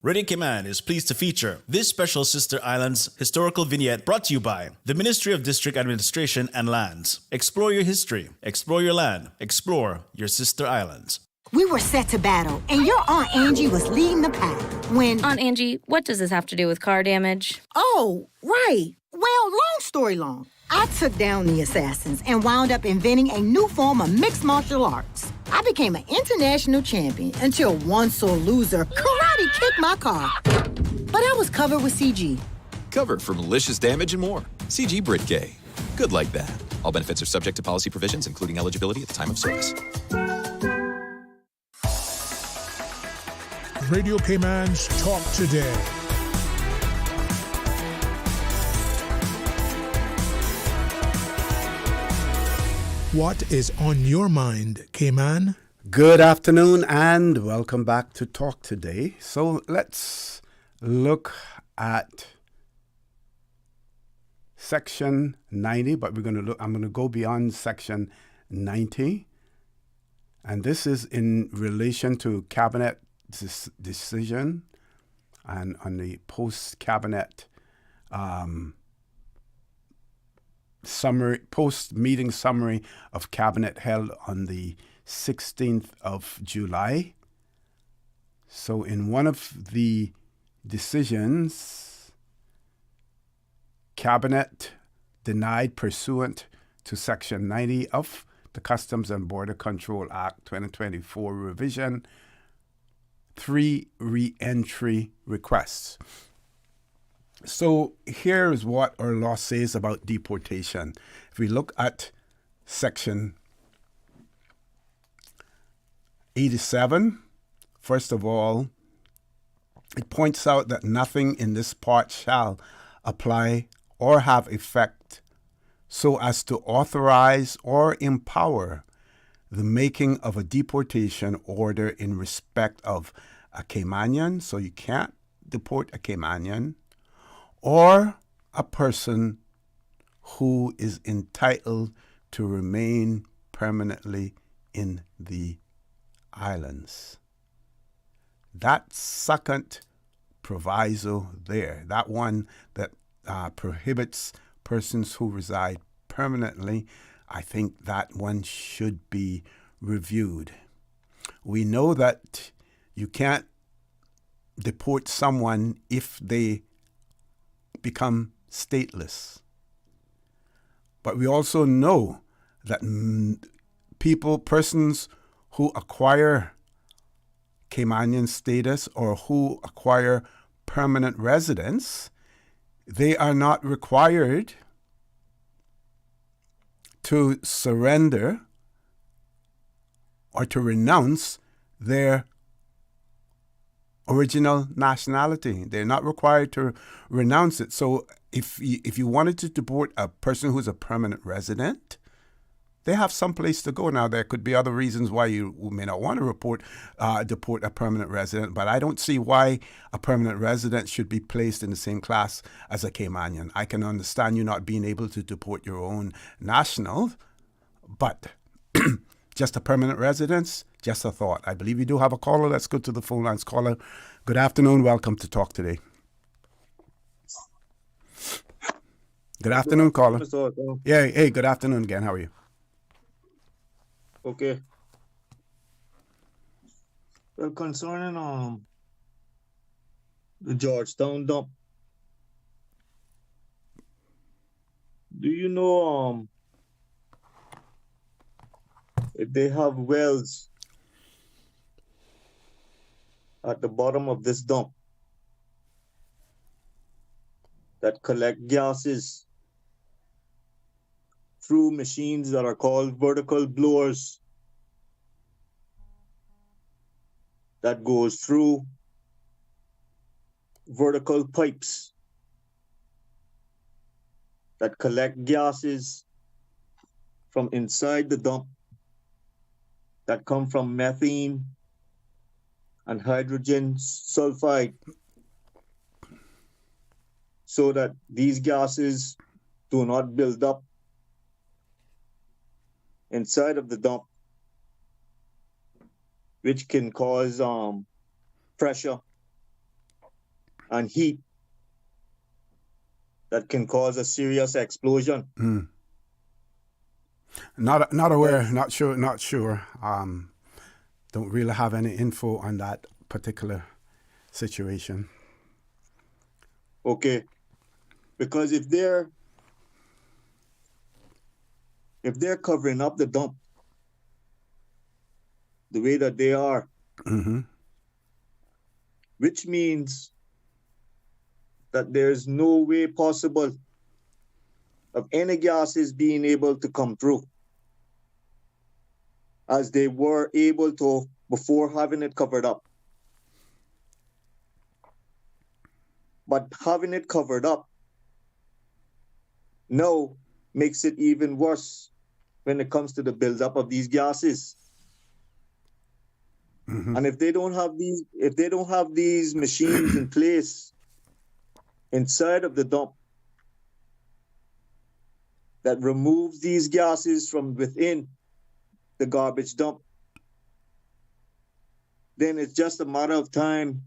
Radio Cayman is pleased to feature this special Sister Islands historical vignette brought to you by the Ministry of District Administration and Lands. Explore your history, explore your land, explore your Sister Islands. We were set to battle, and your Aunt Angie was leading the pack when... Aunt Angie, what does this have to do with car damage? Oh, right. Well, long story long. I took down the assassins and wound up inventing a new form of mixed martial arts. I became an international champion until one sore loser karate kicked my car. But I was covered with CG. Covered for malicious damage and more. CG Brit Gay. Good like that. All benefits are subject to policy provisions, including eligibility at the time of service. Radio Cayman's Talk Today. What is on your mind, Cayman? Good afternoon and welcome back to Talk Today. So let's look at Section 90, but I'm going to go beyond Section 90. And this is in relation to Cabinet decision and on the post-cabinet post-meeting summary of Cabinet held on the 16th of July. So in one of the decisions, Cabinet denied pursuant to Section 90 of the Customs and Border Control Act 2024 revision 3 re-entry requests. So here is what our law says about deportation. If we look at Section 87, first of all, it points out that nothing in this part shall apply or have effect so as to authorize or empower the making of a deportation order in respect of a Caymanian, so you can't deport a Caymanian, or a person who is entitled to remain permanently in the islands. That second proviso there, that one that prohibits persons who reside permanently, I think that one should be reviewed. We know that you can't deport someone if they become stateless. But we also know that persons who acquire Caymanian status or who acquire permanent residence, they are not required to surrender or to renounce their original nationality. They're not required to renounce it. So if you wanted to deport a person who's a permanent resident, they have some place to go. Now, there could be other reasons why you may not want to deport a permanent resident, but I don't see why a permanent resident should be placed in the same class as a Caymanian. I can understand you not being able to deport your own national, but just a permanent residence, just a thought. I believe you do have a caller. Let's go to the phone lines. Caller, good afternoon. Welcome to Talk Today. Good afternoon, caller. Yeah, hey, good afternoon again. How are you? Okay. Well, concerning the Georgetown dump, do you know if they have wells at the bottom of this dump that collect gases through machines that are called vertical blowers that goes through vertical pipes that collect gases from inside the dump that come from methane and hydrogen sulfide, so that these gases do not build up inside of the dump, which can cause pressure and heat that can cause a serious explosion. Not aware, not sure. Don't really have any info on that particular situation. Okay, because if they're covering up the dump the way that they are, which means that there's no way possible of any gases being able to come through as they were able to before having it covered up. But having it covered up now makes it even worse when it comes to the buildup of these gases. And if they don't have these machines in place inside of the dump that removes these gases from within the garbage dump, then it's just a matter of time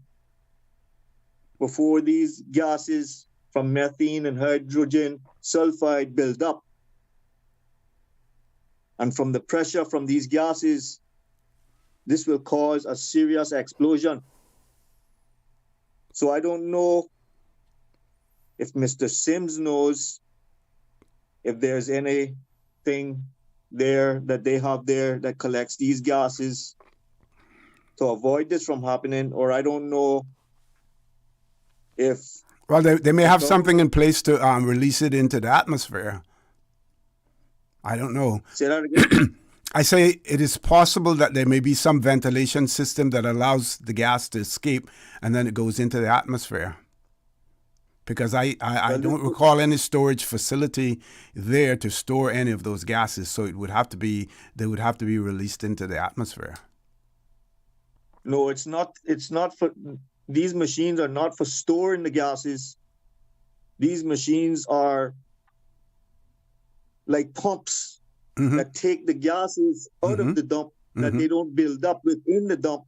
before these gases from methane and hydrogen sulfide build up. And from the pressure from these gases, this will cause a serious explosion. So I don't know if Mr. Sims knows if there's anything there that they have there that collects these gases to avoid this from happening, or I don't know if... Well, they may have something in place to release it into the atmosphere. I don't know. Say that again. I say it is possible that there may be some ventilation system that allows the gas to escape and then it goes into the atmosphere. Because I don't recall any storage facility there to store any of those gases, so they would have to be released into the atmosphere. No, it's not for, these machines are not for storing the gases. These machines are like pumps that take the gases out of the dump that they don't build up within the dump,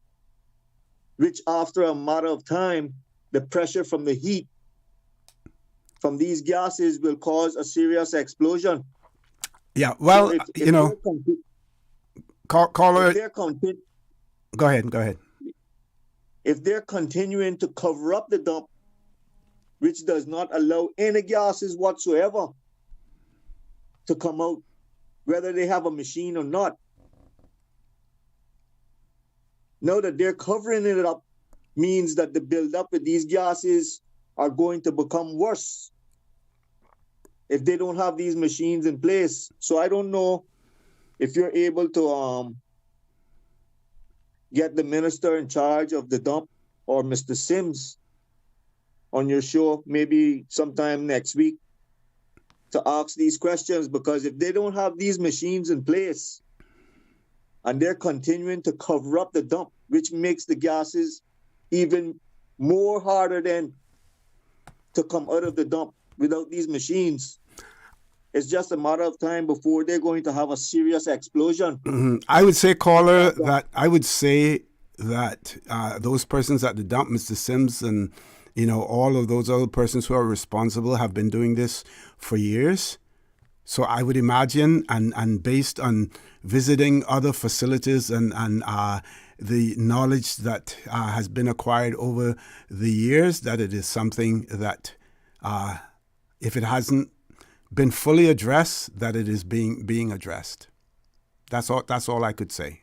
which after a matter of time, the pressure from the heat from these gases will cause a serious explosion. Yeah, well, so caller, go ahead. If they're continuing to cover up the dump, which does not allow any gases whatsoever to come out, whether they have a machine or not. Now that they're covering it up means that the buildup of these gases are going to become worse if they don't have these machines in place. So I don't know if you're able to get the minister in charge of the dump or Mr. Sims on your show maybe sometime next week to ask these questions, because if they don't have these machines in place and they're continuing to cover up the dump, which makes the gases even more harder than to come out of the dump without these machines, it's just a matter of time before they're going to have a serious explosion. Mm-hmm. I would say, caller, that those persons at the dump, Mr. Sims and all of those other persons who are responsible, have been doing this for years. So I would imagine, and based on visiting other facilities and the knowledge that has been acquired over the years, that it is something that, if it hasn't been fully addressed, that it is being addressed. That's all I could say.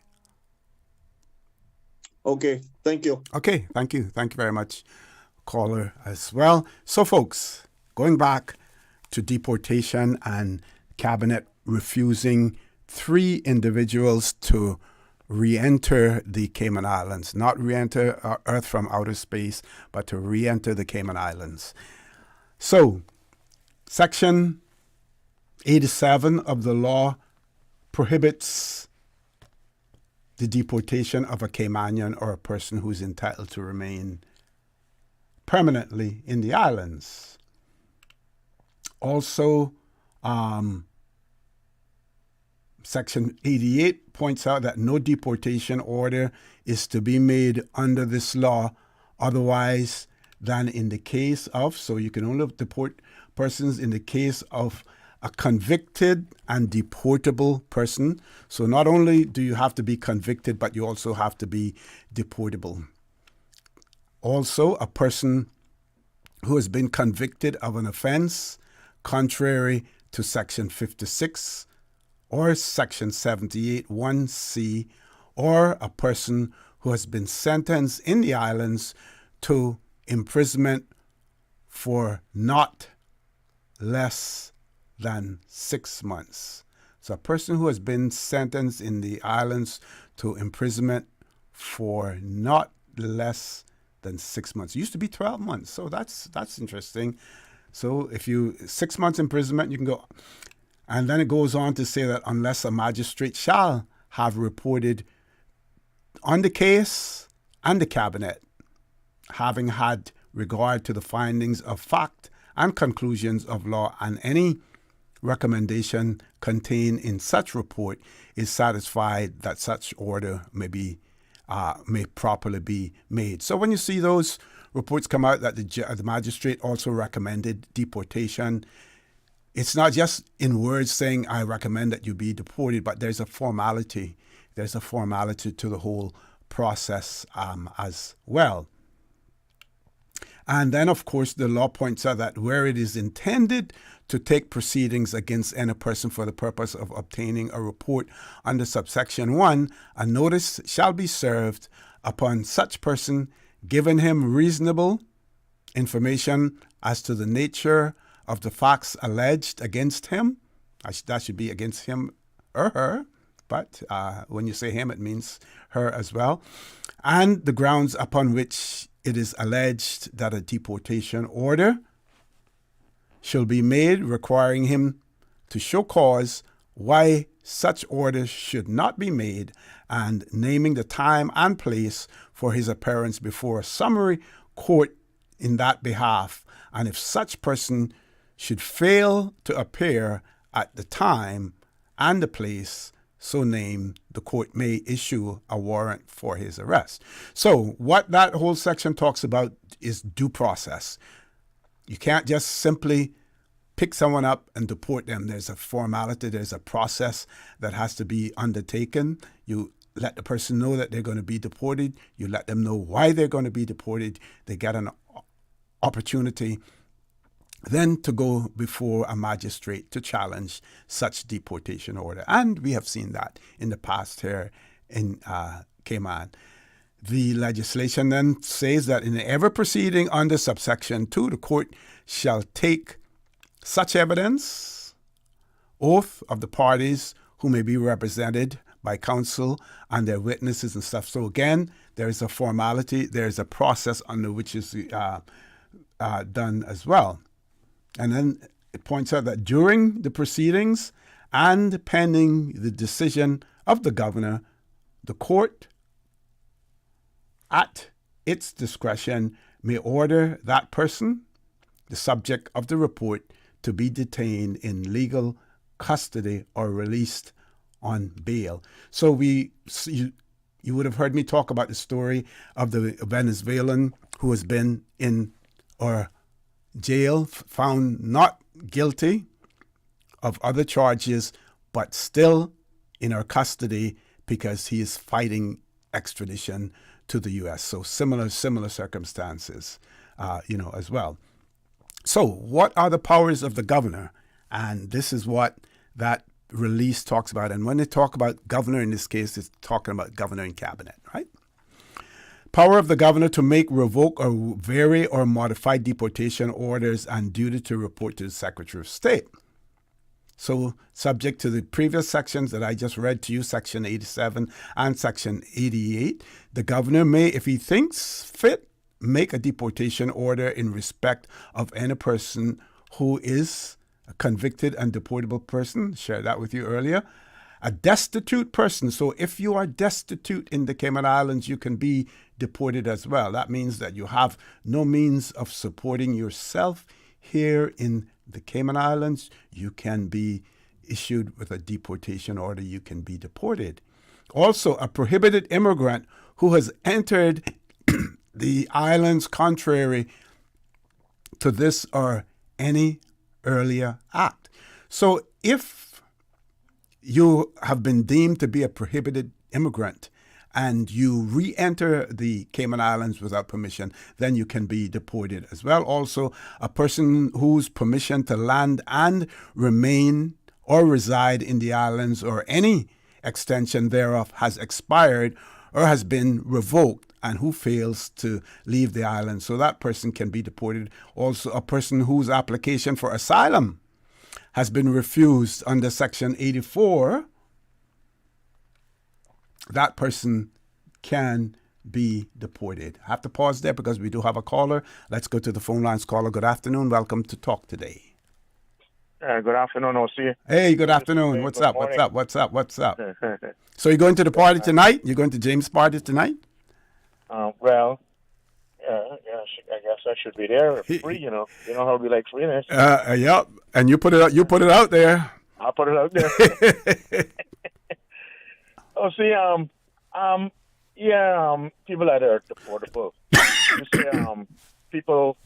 Okay, thank you. Okay, thank you very much, caller, as well. So, folks, going back to deportation and cabinet refusing 3 individuals to re-enter the Cayman Islands, not re-enter Earth from outer space, but to re-enter the Cayman Islands. So, Section 87 of the law prohibits the deportation of a Caymanian or a person who is entitled to remain permanently in the islands. Also, Section 88 points out that no deportation order is to be made under this law otherwise than in the case of, so you can only deport persons in the case of a convicted and deportable person. So not only do you have to be convicted, but you also have to be deportable. Also, a person who has been convicted of an offense contrary to Section 56 or Section 78 1C, or a person who has been sentenced in the islands to imprisonment for not less than 6 months. So a person who has been sentenced in the islands to imprisonment for not less than 6 months. It used to be 12 months, so that's interesting. So if 6 months imprisonment, you can go. And then it goes on to say that unless a magistrate shall have reported on the case and the cabinet, having had regard to the findings of fact and conclusions of law, and any recommendation contained in such report is satisfied that such order may properly be made. So when you see those reports come out that the magistrate also recommended deportation, it's not just in words saying, I recommend that you be deported, but there's a formality. There's a formality to the whole process as well. And then, of course, the law points out that where it is intended to take proceedings against any person for the purpose of obtaining a report under subsection 1, a notice shall be served upon such person, giving him reasonable information as to the nature of the facts alleged against him. That should be against him or her, but when you say him, it means her as well. And the grounds upon which it is alleged that a deportation order shall be made, requiring him to show cause why such order should not be made, and naming the time and place for his appearance before a summary court in that behalf. And if such person should fail to appear at the time and the place so named, the court may issue a warrant for his arrest. So what that whole section talks about is due process. You can't just simply pick someone up and deport them. There's a formality, there's a process that has to be undertaken. You let the person know that they're going to be deported. You let them know why they're going to be deported. They get an opportunity then to go before a magistrate to challenge such deportation order. And we have seen that in the past here in Cayman. The legislation then says that in every proceeding under subsection 2, the court shall take such evidence, oath of the parties who may be represented by counsel and their witnesses and stuff. So again, there's a formality, there's a process under which is done as well. And then it points out that during the proceedings and pending the decision of the governor, the court, at its discretion, may order that person, the subject of the report, to be detained in legal custody or released on bail. So you would have heard me talk about the story of the Venezuelan who has been in or jail, found not guilty of other charges, but still in our custody because he is fighting extradition to the U.S. So similar circumstances, as well. So what are the powers of the governor? And this is what that release talks about. And when they talk about governor in this case, it's talking about governor and cabinet, right? Power of the governor to make, revoke, or vary or modify deportation orders and duty to report to the Secretary of State. So subject to the previous sections that I just read to you, Section 87 and Section 88, the governor may, if he thinks fit, make a deportation order in respect of any person who is a convicted and deportable person. Shared that with you earlier. A destitute person. So if you are destitute in the Cayman Islands, you can be deported as well. That means that you have no means of supporting yourself here in the Cayman Islands. You can be issued with a deportation order. You can be deported. Also, a prohibited immigrant who has entered the islands contrary to this or any earlier act. So if you have been deemed to be a prohibited immigrant and you re-enter the Cayman Islands without permission, then you can be deported as well. Also, a person whose permission to land and remain or reside in the islands or any extension thereof has expired or has been revoked, and who fails to leave the island. So that person can be deported. Also, a person whose application for asylum has been refused under Section 84, that person can be deported. I have to pause there because we do have a caller. Let's go to the phone lines. Caller, good afternoon. Welcome to Talk Today. Good afternoon, OC. Hey, good afternoon. What's up? So you're going to the party tonight? You're going to James' party tonight? I guess I should be there. Free, you know how we like freeness. Yep. And you put it out there. I'll put it out there. People that are deportable. You see, people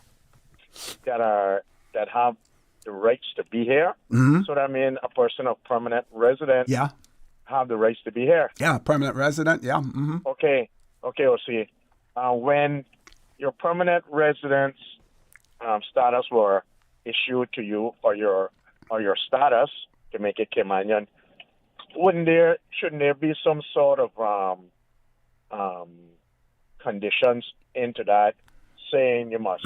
that have the rights to be here. Mm-hmm. So that means a person of permanent resident. Yeah. Have the rights to be here. Yeah, permanent resident. Yeah. Mm-hmm. Okay, OC. When your permanent residence status were issued to you, or your status to make it Caymanian, shouldn't there be some sort of conditions into that, saying you must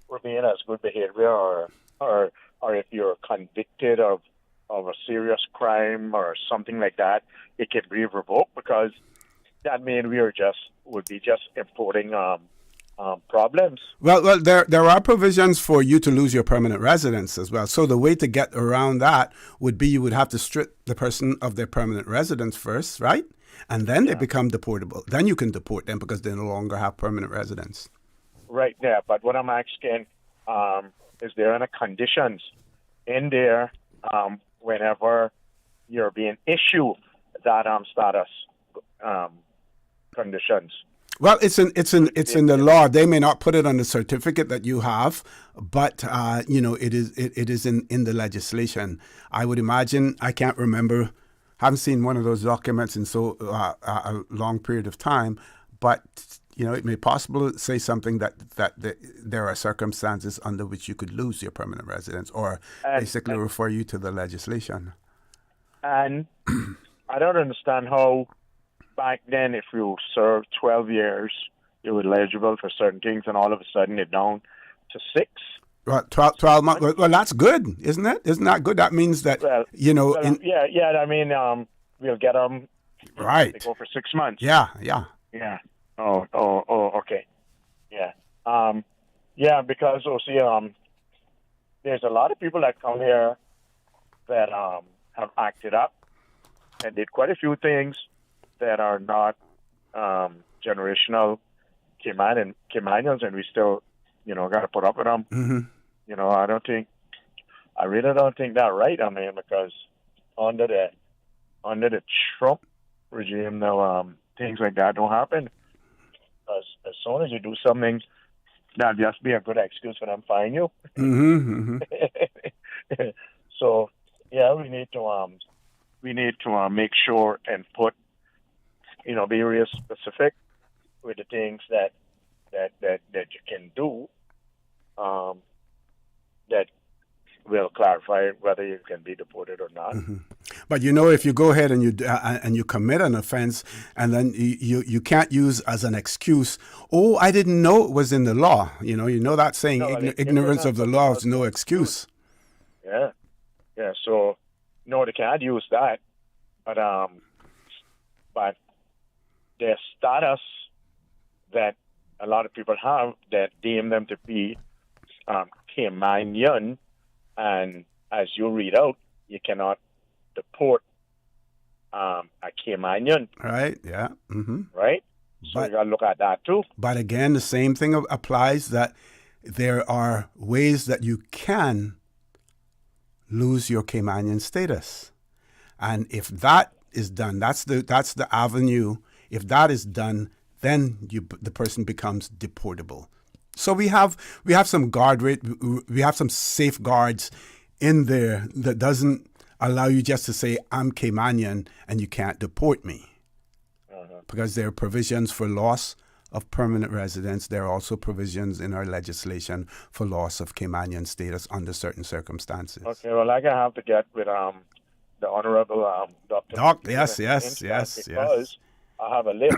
remain as good behavior, or if you're convicted of a serious crime or something like that, it can be revoked, because that means would be just importing problems. Well, there are provisions for you to lose your permanent residence as well. So the way to get around that would be you would have to strip the person of their permanent residence first, right? And then they become deportable. Then you can deport them because they no longer have permanent residence. Right there. But what I'm asking, is there any conditions in there whenever you're being issued that status conditions? Well, it's in the law. They may not put it on the certificate that you have, but it is in the legislation. I would imagine. I can't remember. Haven't seen one of those documents in so a long period of time, but it may possibly say something that there are circumstances under which you could lose your permanent residence, or basically refer you to the legislation. And I don't understand how back then, if you served 12 years, you were eligible for certain things, and all of a sudden it's down to 6. Well, 12 months. Well, that's good, isn't it? Isn't that good? That means that, I mean, we'll get them. Right. They go for 6 months. Yeah. Yeah. Okay. Yeah. Yeah, because there's a lot of people that come here that have acted up and did quite a few things that are not generational Caymanians, and we still, got to put up with them. Mm-hmm. I really don't think that right. I mean, because under the Trump regime now, things like that don't happen. Because as soon as you do something, that'll just be a good excuse for them to fine you. Mm-hmm. Mm-hmm. So yeah, we need to make sure and put, be real specific with the things that you can do, that will clarify whether you can be deported or not. Mm-hmm. But if you go ahead and you commit an offense, and then you can't use as an excuse, oh, I didn't know it was in the law. You know that saying, ignorance of the law is no excuse. Yeah. So no, they can't use that. But their status that a lot of people have that deem them to be Caymanian, and as you read out, you cannot deport a Caymanian. Right, yeah. Mm-hmm. Right? So you got to look at that too. But again, the same thing applies, that there are ways that you can lose your Caymanian status. And if that is done, that's the avenue. If that is done, then the person becomes deportable. So we have some we have some safeguards in there that doesn't allow you just to say, I'm Caymanian and you can't deport me. Because there are provisions for loss of permanent residence. There are also provisions in our legislation for loss of Caymanian status under certain circumstances. Okay, well, I'm going to have to get with the Honorable Dr. Doc, yes. Because I have a list.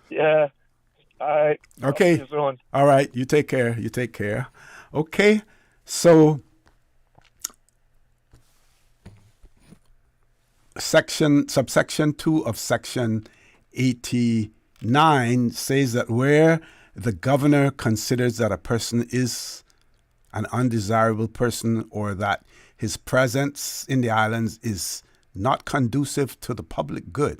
Yeah. All right. Okay. All right. You take care. Okay. So subsection 2 of section 89 says that where the governor considers that a person is an undesirable person, or that his presence in the islands is not conducive to the public good.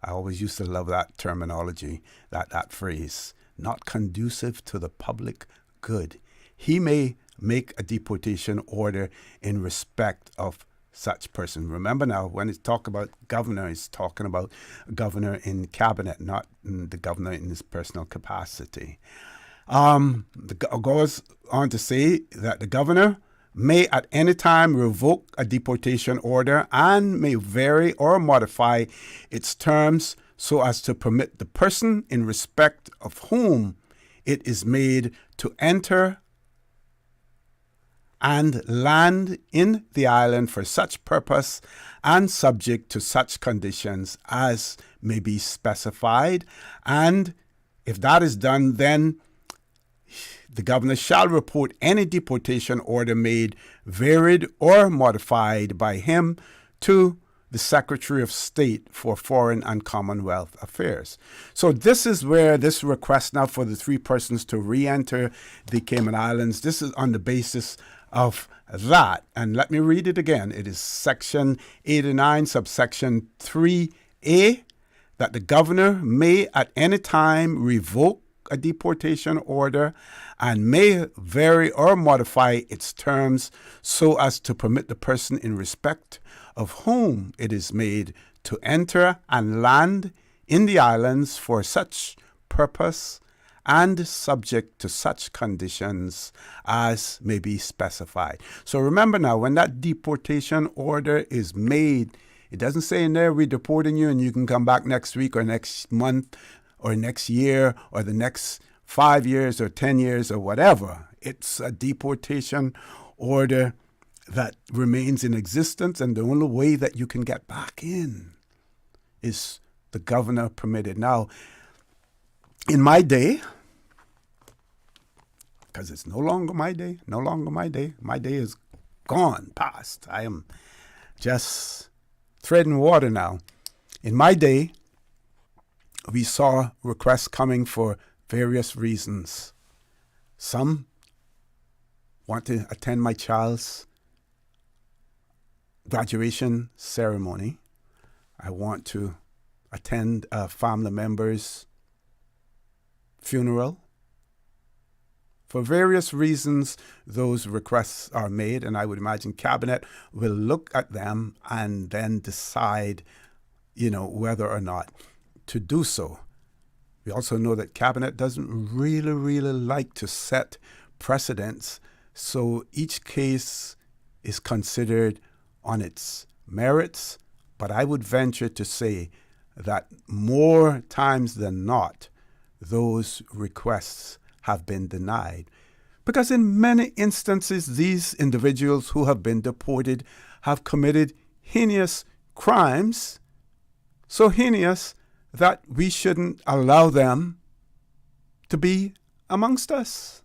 I always used to love that terminology, that phrase, not conducive to the public good. He may make a deportation order in respect of such person. Remember now, when it's talk about governor, it's talking about governor in cabinet, not the governor in his personal capacity. Goes on to say that the governor may at any time revoke a deportation order and may vary or modify its terms so as to permit the person in respect of whom it is made to enter and land in the island for such purpose and subject to such conditions as may be specified. And if that is done, then the governor shall report any deportation order made, varied, or modified by him to the Secretary of State for Foreign and Commonwealth Affairs. So this is where this request now for the 3 persons to re-enter the Cayman Islands, this is on the basis of that. And let me read it again. It is section 89, subsection 3A, that the governor may at any time revoke a deportation order and may vary or modify its terms so as to permit the person in respect of whom it is made to enter and land in the islands for such purpose and subject to such conditions as may be specified. So remember now, when that deportation order is made, it doesn't say in there, we're deporting you and you can come back next week or next month or next year or the next 5 years or 10 years or whatever. It's a deportation order that remains in existence, and the only way that you can get back in is the governor permitted. Now, in my day, because it's no longer my day, my day is gone, past. just treading water now. In my day, we saw requests coming for various reasons. Some want to attend my child's graduation ceremony. I want to attend a family member's funeral. For various reasons, those requests are made, and I would imagine Cabinet will look at them and then decide, whether or not to do so. We also know that Cabinet doesn't really like to set precedents, so each case is considered on its merits, but I would venture to say that more times than not, those requests have been denied. Because in many instances, these individuals who have been deported have committed heinous crimes, so heinous that we shouldn't allow them to be amongst us.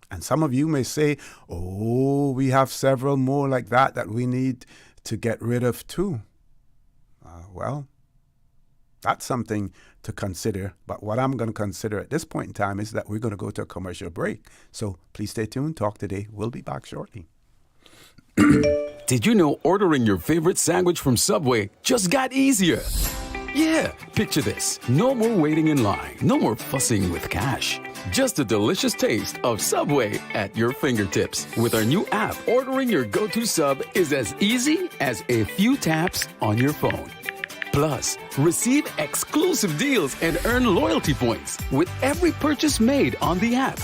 And some of you may say, we have several more like that we need to get rid of too. Well, that's something to consider. But what I'm going to consider at this point in time is that we're going to go to a commercial break. So please stay tuned. Talk today. We'll be back shortly. Did you know ordering your favorite sandwich from Subway just got easier? Yeah, picture this. No more waiting in line. No more fussing with cash. Just a delicious taste of Subway at your fingertips. With our new app, ordering your go-to sub is as easy as a few taps on your phone. Plus, receive exclusive deals and earn loyalty points with every purchase made on the app.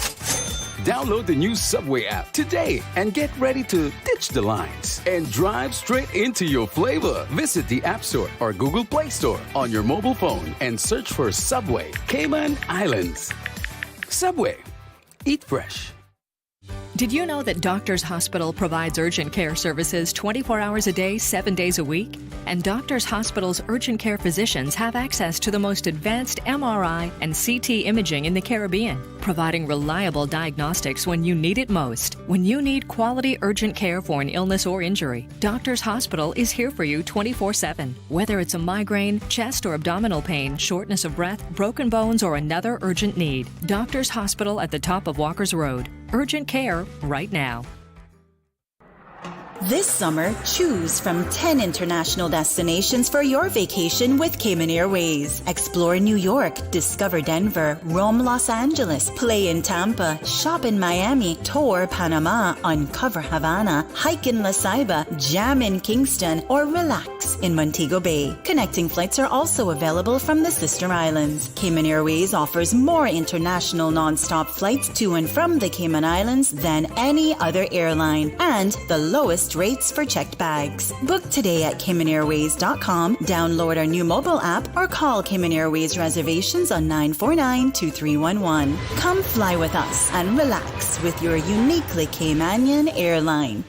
Download the new Subway app today and get ready to ditch the lines and drive straight into your flavor. Visit the App Store or Google Play Store on your mobile phone and search for Subway Cayman Islands. Subway. Eat fresh. Did you know that Doctors Hospital provides urgent care services 24 hours a day, 7 days a week? And Doctors Hospital's urgent care physicians have access to the most advanced MRI and CT imaging in the Caribbean, providing reliable diagnostics when you need it most. When you need quality urgent care for an illness or injury, Doctors Hospital is here for you 24/7. Whether it's a migraine, chest or abdominal pain, shortness of breath, broken bones, or another urgent need, Doctors Hospital at the top of Walker's Road. Urgent care right now. This summer, choose from 10 international destinations for your vacation with Cayman Airways. Explore New York, discover Denver, roam Los Angeles, play in Tampa, shop in Miami, tour Panama, uncover Havana, hike in La Ceiba, jam in Kingston, or relax in Montego Bay. Connecting flights are also available from the sister islands. Cayman Airways offers more international non-stop flights to and from the Cayman Islands than any other airline, and the lowest rates for checked bags. Book today at CaymanAirways.com, download our new mobile app, or call Cayman Airways reservations on 949-2311. Come fly with us and relax with your uniquely Caymanian airline.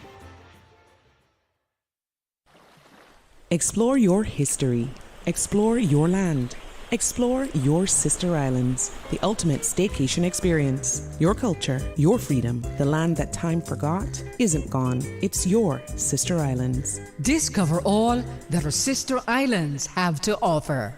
Explore your history. Explore your land. Explore your sister islands, the ultimate staycation experience. Your culture, your freedom, the land that time forgot isn't gone. It's your sister islands. Discover all that our sister islands have to offer.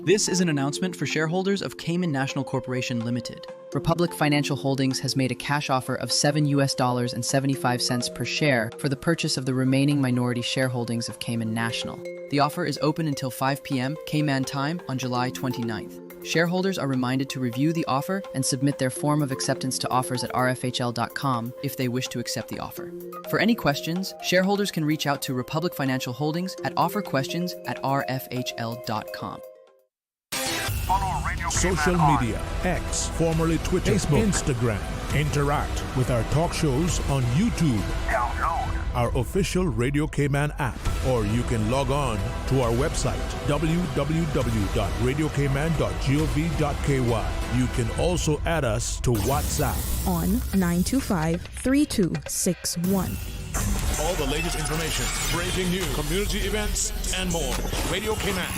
This is an announcement for shareholders of Cayman National Corporation Limited. Republic Financial Holdings has made a cash offer of $7.75 per share for the purchase of the remaining minority shareholdings of Cayman National. The offer is open until 5 p.m. Cayman time on July 29th. Shareholders are reminded to review the offer and submit their form of acceptance to offers at rfhl.com if they wish to accept the offer. For any questions, shareholders can reach out to Republic Financial Holdings at offerquestions@rfhl.com. Social media, X, formerly Twitter, Facebook, Instagram. Interact with our talk shows on YouTube. Download our official Radio Cayman app, or you can log on to our website, www.radiocayman.gov.ky. You can also add us to WhatsApp on 925-3261. All the latest information, breaking news, community events, and more. Radio Cayman.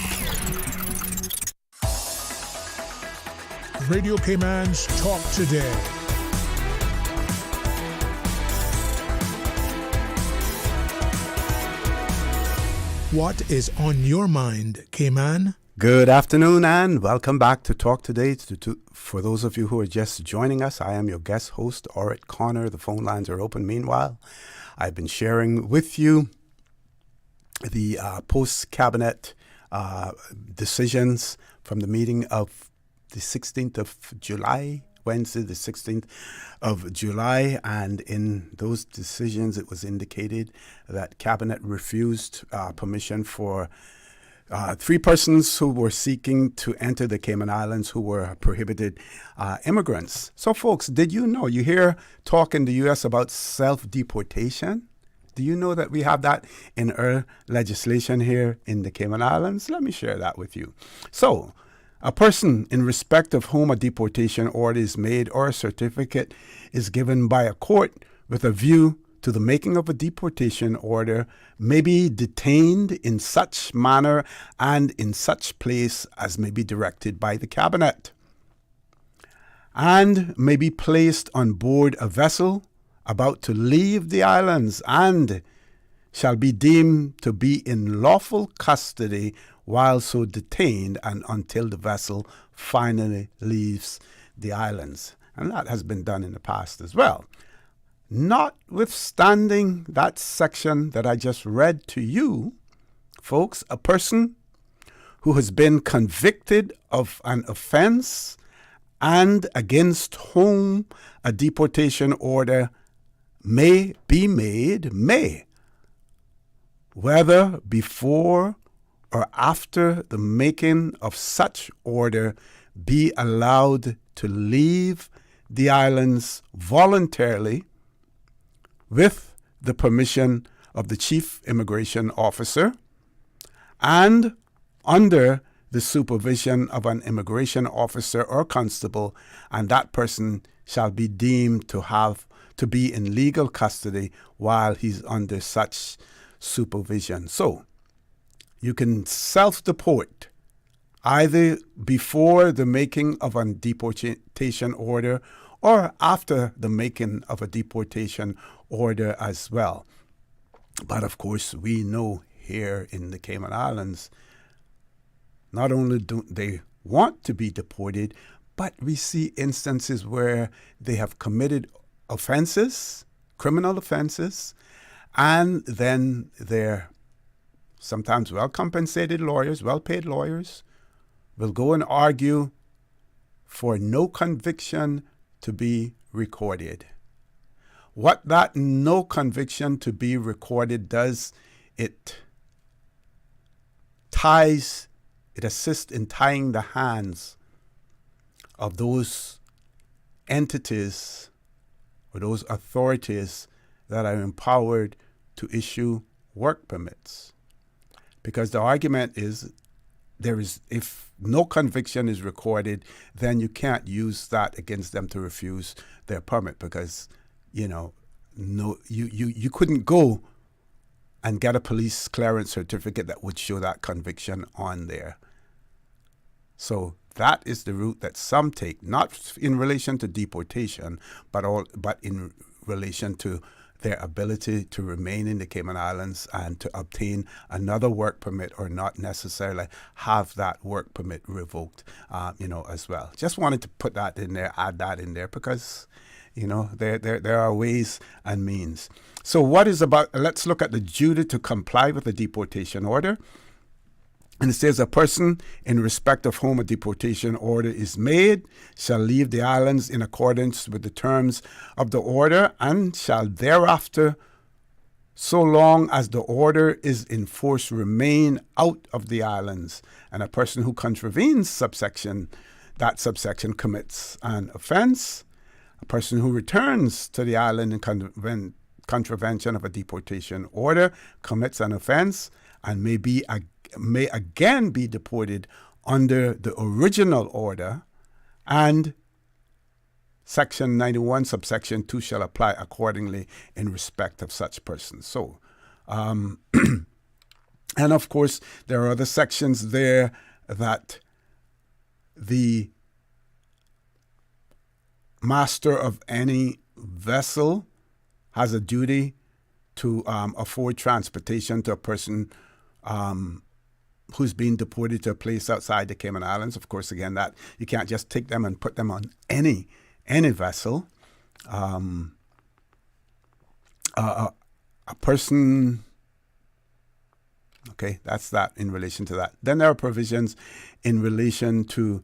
Radio Cayman's Talk Today. What is on your mind, Cayman? Good afternoon and welcome back to Talk Today. For those of you who are just joining us, I am your guest host, Orrett Connor. The phone lines are open. Meanwhile, I've been sharing with you the post-cabinet decisions from the meeting of the 16th of July, Wednesday, the 16th of July. And in those decisions, it was indicated that Cabinet refused permission for 3 persons who were seeking to enter the Cayman Islands who were prohibited immigrants. So, folks, did you know? You hear talk in the U.S. about self-deportation. Do you know that we have that in our legislation here in the Cayman Islands? Let me share that with you. So, a person in respect of whom a deportation order is made or a certificate is given by a court with a view to the making of a deportation order may be detained in such manner and in such place as may be directed by the Cabinet, and may be placed on board a vessel about to leave the islands, and shall be deemed to be in lawful custody while so detained and until the vessel finally leaves the islands. And that has been done in the past as well. Notwithstanding that section that I just read to you, folks, a person who has been convicted of an offense and against whom a deportation order may be made, whether before or after the making of such order, be allowed to leave the islands voluntarily with the permission of the Chief Immigration Officer and under the supervision of an immigration officer or constable, and that person shall be deemed to be in legal custody while he's under such supervision. So, you can self-deport either before the making of a deportation order or after the making of a deportation order as well. But of course, we know here in the Cayman Islands, not only do they want to be deported, but we see instances where they have committed offenses, criminal offenses, and then they're sometimes well-compensated lawyers, well-paid lawyers, will go and argue for no conviction to be recorded. What that no conviction to be recorded does, it assists in tying the hands of those entities or those authorities that are empowered to issue work permits. Because the argument is if no conviction is recorded, then you can't use that against them to refuse their permit because, you couldn't go and get a police clearance certificate that would show that conviction on there. So that is the route that some take, not in relation to deportation, but in relation to their ability to remain in the Cayman Islands and to obtain another work permit or not necessarily have that work permit revoked, as well. Just wanted to put that in there, add that in there because, there are ways and means. So let's look at the duty to comply with the deportation order. And it says a person in respect of whom a deportation order is made shall leave the islands in accordance with the terms of the order and shall thereafter, so long as the order is in force, remain out of the islands. And a person who contravenes that subsection commits an offense. A person who returns to the island in contravention of a deportation order commits an offense and may again be deported under the original order, and Section 91, subsection 2 shall apply accordingly in respect of such persons. So, and of course, there are other sections there that the master of any vessel has a duty to afford transportation to a person who's been deported to a place outside the Cayman Islands. Of course, again, that you can't just take them and put them on any vessel. A person. Okay, that's that in relation to that. Then there are provisions in relation to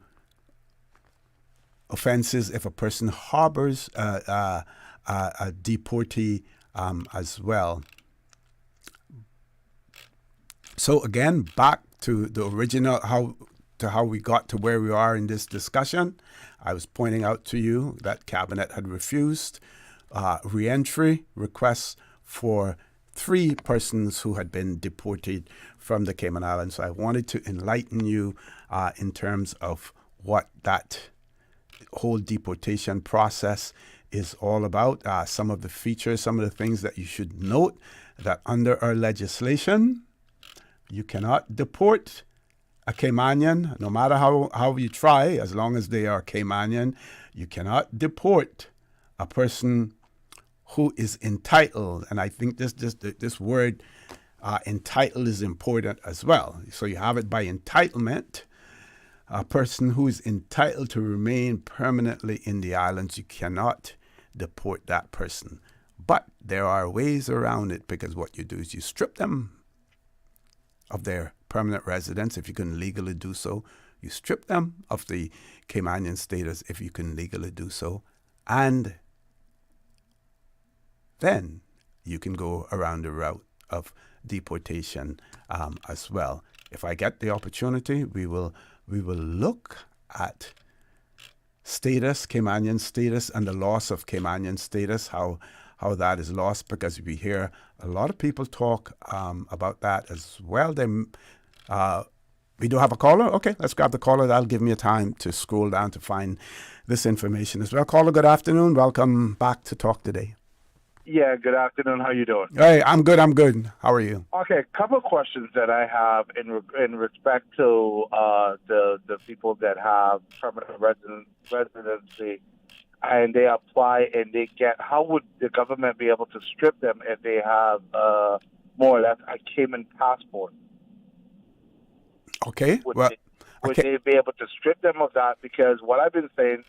offenses if a person harbors a deportee as well. So again, back to the original, how we got to where we are in this discussion. I was pointing out to you that Cabinet had refused re-entry requests for 3 persons who had been deported from the Cayman Islands. So I wanted to enlighten you in terms of what that whole deportation process is all about. Some of the features, some of the things that you should note, that under our legislation, you cannot deport a Caymanian, no matter how you try, as long as they are Caymanian. You cannot deport a person who is entitled, and I think this word entitled is important as well. So you have it by entitlement. A person who is entitled to remain permanently in the islands, you cannot deport that person. But there are ways around it, because what you do is you strip them of their permanent residence if you can legally do so. You strip them of the Caymanian status if you can legally do so. And then you can go around the route of deportation as well. If I get the opportunity, we will look at status, Caymanian status, and the loss of Caymanian status, how that is lost, because we hear a lot of people talk about that as well. We do have a caller. Okay, let's grab the caller. That'll give me a time to scroll down to find this information as well. Caller, good afternoon. Welcome back to Talk Today. Yeah, good afternoon. How you doing? Hey, I'm good. How are you? Okay, a couple of questions that I have in respect to the people that have permanent residency, and they apply and they get. How would the government be able to strip them if they have more or less a Cayman passport? Okay. Would they be able to strip them of that? Because what I've been saying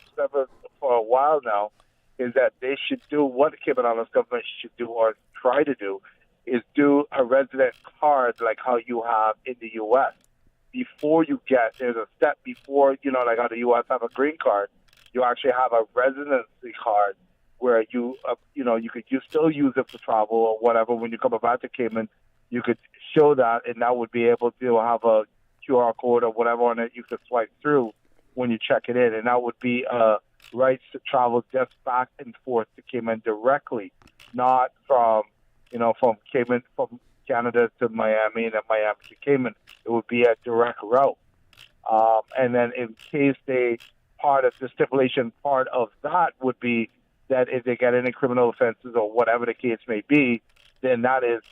for a while now is that they should do what the Cayman Islands government should do, or try to do, is do a resident card like how you have in the U.S. Before you get, there's a step before, like how the U.S. have a green card, you actually have a residency card where you still use it for travel or whatever. When you come back to Cayman, you could show that, and that would be able to have a QR code or whatever on it you could swipe through when you check it in, and that would be rights to travel just back and forth to Cayman directly, not from Cayman, from Canada to Miami and then Miami to Cayman. It would be a direct route. And then in case part of the stipulation part of that would be that if they get any criminal offenses or whatever the case may be, then that is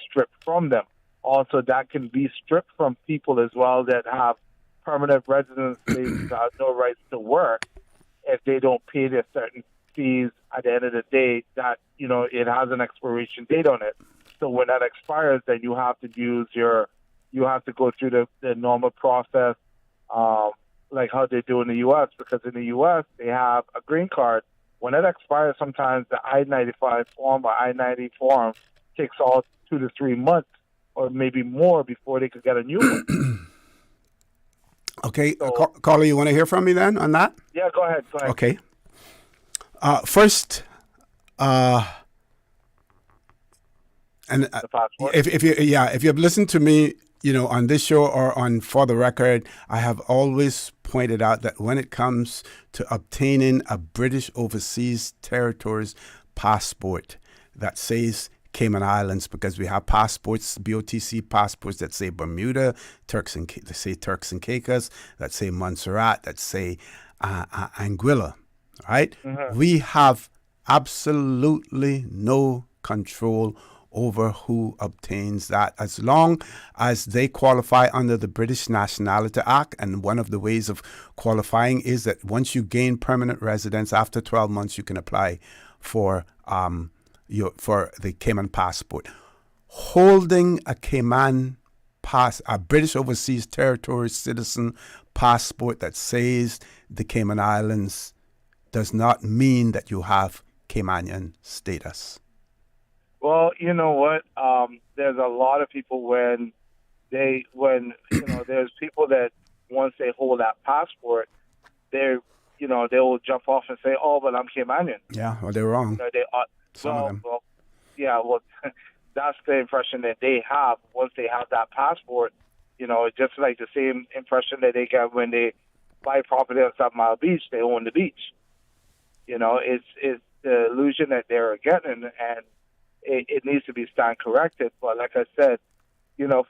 stripped from them. Also, that can be stripped from people as well that have permanent residency, no rights to work, if they don't pay their certain fees at the end of the day, that, it has an expiration date on it. So when that expires, then you have to go through the normal process, like how they do in the U.S., because in the U.S., they have a green card. When it expires, sometimes the I-95 form or I-90 form takes all 2 to 3 months or maybe more before they could get a new one. Okay, caller, you want to hear from me then on that? Yeah, go ahead. Okay. First, if you've listened to me, on this show or on For the Record, I have always pointed out that when it comes to obtaining a British Overseas Territories passport that says Cayman Islands, because we have passports, BOTC passports that say Bermuda, Turks and Caicos, that say Montserrat, that say Anguilla, right? Mm-hmm. We have absolutely no control over who obtains that, as long as they qualify under the British Nationality Act. And one of the ways of qualifying is that once you gain permanent residence, after 12 months, you can apply for the Cayman passport. Holding a Cayman a British Overseas Territory citizen passport that says the Cayman Islands does not mean that you have Caymanian status? Well, you know what? There's a lot of people there's people that once they hold that passport, they will jump off and say, "Oh, but I'm Caymanian." Yeah, well, they're wrong. Some of them. That's the impression that they have once they have that passport. It's just like the same impression that they get when they buy property on 7 Mile Beach. They own the beach. It's the illusion that they're getting, and it needs to be stand corrected. But like I said,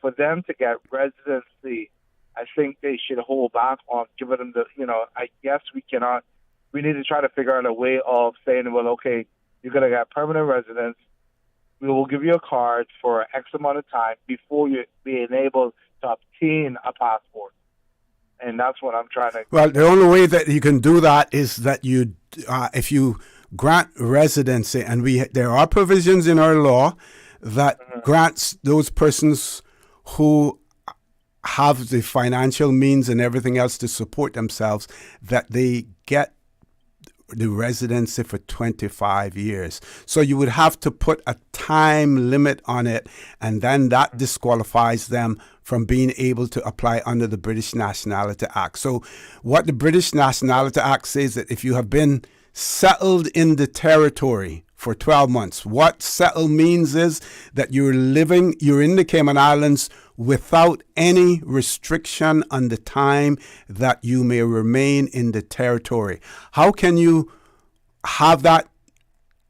for them to get residency, I think they should hold back on giving them I guess we need to try to figure out a way of saying, well, okay, you're going to get permanent residence. We will give you a card for X amount of time before you being able to obtain a passport. And that's what I'm trying to... Well, the only way that you can do that is that you, if you grant residency, and there are provisions in our law that grants those persons who have the financial means and everything else to support themselves, that they get the residency for 25 years. So you would have to put a time limit on it, and then that disqualifies them from being able to apply under the British Nationality Act. So what the British Nationality Act says that if you have been settled in the territory for 12 months, what settle means is that you're in the Cayman Islands without any restriction on the time that you may remain in the territory. How can you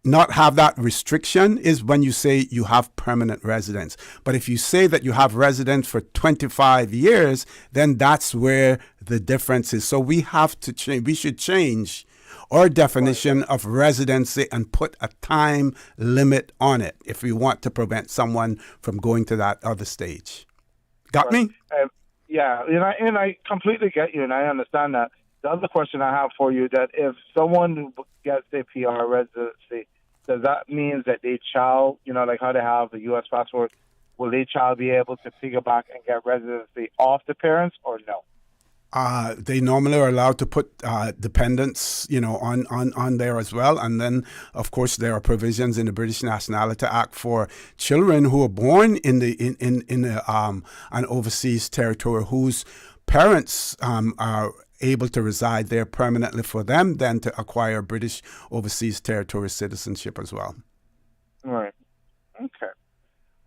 not have that restriction is when you say you have permanent residence. But if you say that you have residence for 25 years, then that's where the difference is. So we have to change. We should change our definition of residency and put a time limit on it if we want to prevent someone from going to that other stage. Got me? Yeah, and I completely get you, and I understand that. The other question I have for you, that if someone gets a PR residency, does that mean that they shall, like how they have the U.S. passport, will they shall be able to piggyback and get residency off the parents, or no? They normally are allowed to put dependents, on there as well. And then, of course, there are provisions in the British Nationality Act for children who are born in an overseas territory whose parents are able to reside there permanently, for them then to acquire British Overseas Territory citizenship as well. Right. Okay.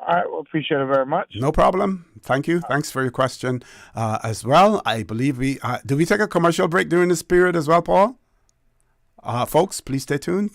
All right. Well, appreciate it very much. No problem. Thank you. Thanks for your question as well. I believe do we take a commercial break during this period as well, Paul? Folks, please stay tuned.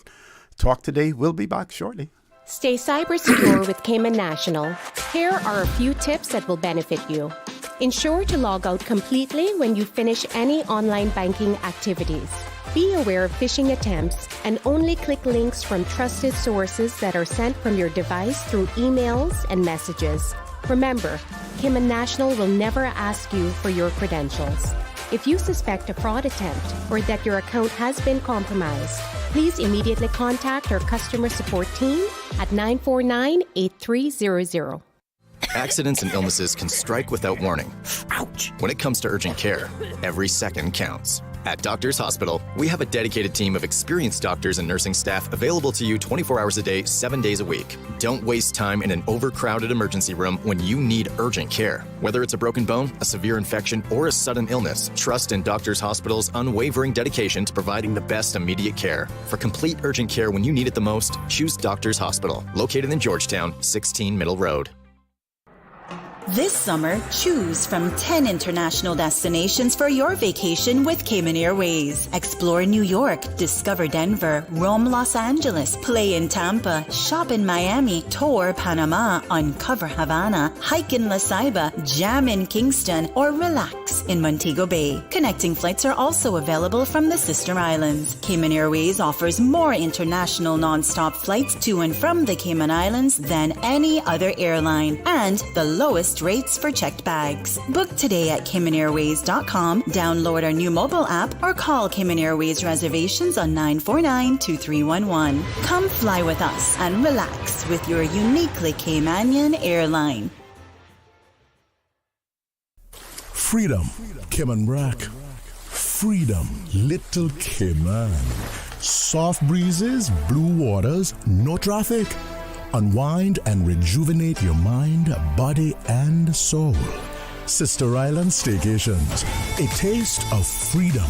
Talk Today will be back shortly. Stay cyber secure with Cayman National. Here are a few tips that will benefit you. Ensure to log out completely when you finish any online banking activities. Be aware of phishing attempts and only click links from trusted sources that are sent from your device through emails and messages. Remember, Cayman National will never ask you for your credentials. If you suspect a fraud attempt or that your account has been compromised, please immediately contact our customer support team at 949-8300. Accidents and illnesses can strike without warning. Ouch! When it comes to urgent care, every second counts. At Doctors Hospital, we have a dedicated team of experienced doctors and nursing staff available to you 24 hours a day, 7 days a week. Don't waste time in an overcrowded emergency room when you need urgent care. Whether it's a broken bone, a severe infection, or a sudden illness, trust in Doctors Hospital's unwavering dedication to providing the best immediate care. For complete urgent care when you need it the most, choose Doctors Hospital, located in Georgetown, 16 Middle Road. This summer, choose from 10 international destinations for your vacation with Cayman Airways. Explore New York, discover Denver, roam Los Angeles, play in Tampa, shop in Miami, tour Panama, uncover Havana, hike in La Ceiba, jam in Kingston, or relax in Montego Bay. Connecting flights are also available from the sister islands. Cayman Airways offers more international non-stop flights to and from the Cayman Islands than any other airline, and the lowest rates for checked bags. Book today at CaymanAirways.com, download our new mobile app, or call Cayman Airways reservations on 949-2311. Come fly with us and relax with your uniquely Caymanian airline. Freedom, Cayman Brack. Freedom, Little Cayman. Soft breezes, blue waters, no traffic. Unwind and rejuvenate your mind, body, and soul. Sister Island Staycations, a taste of freedom.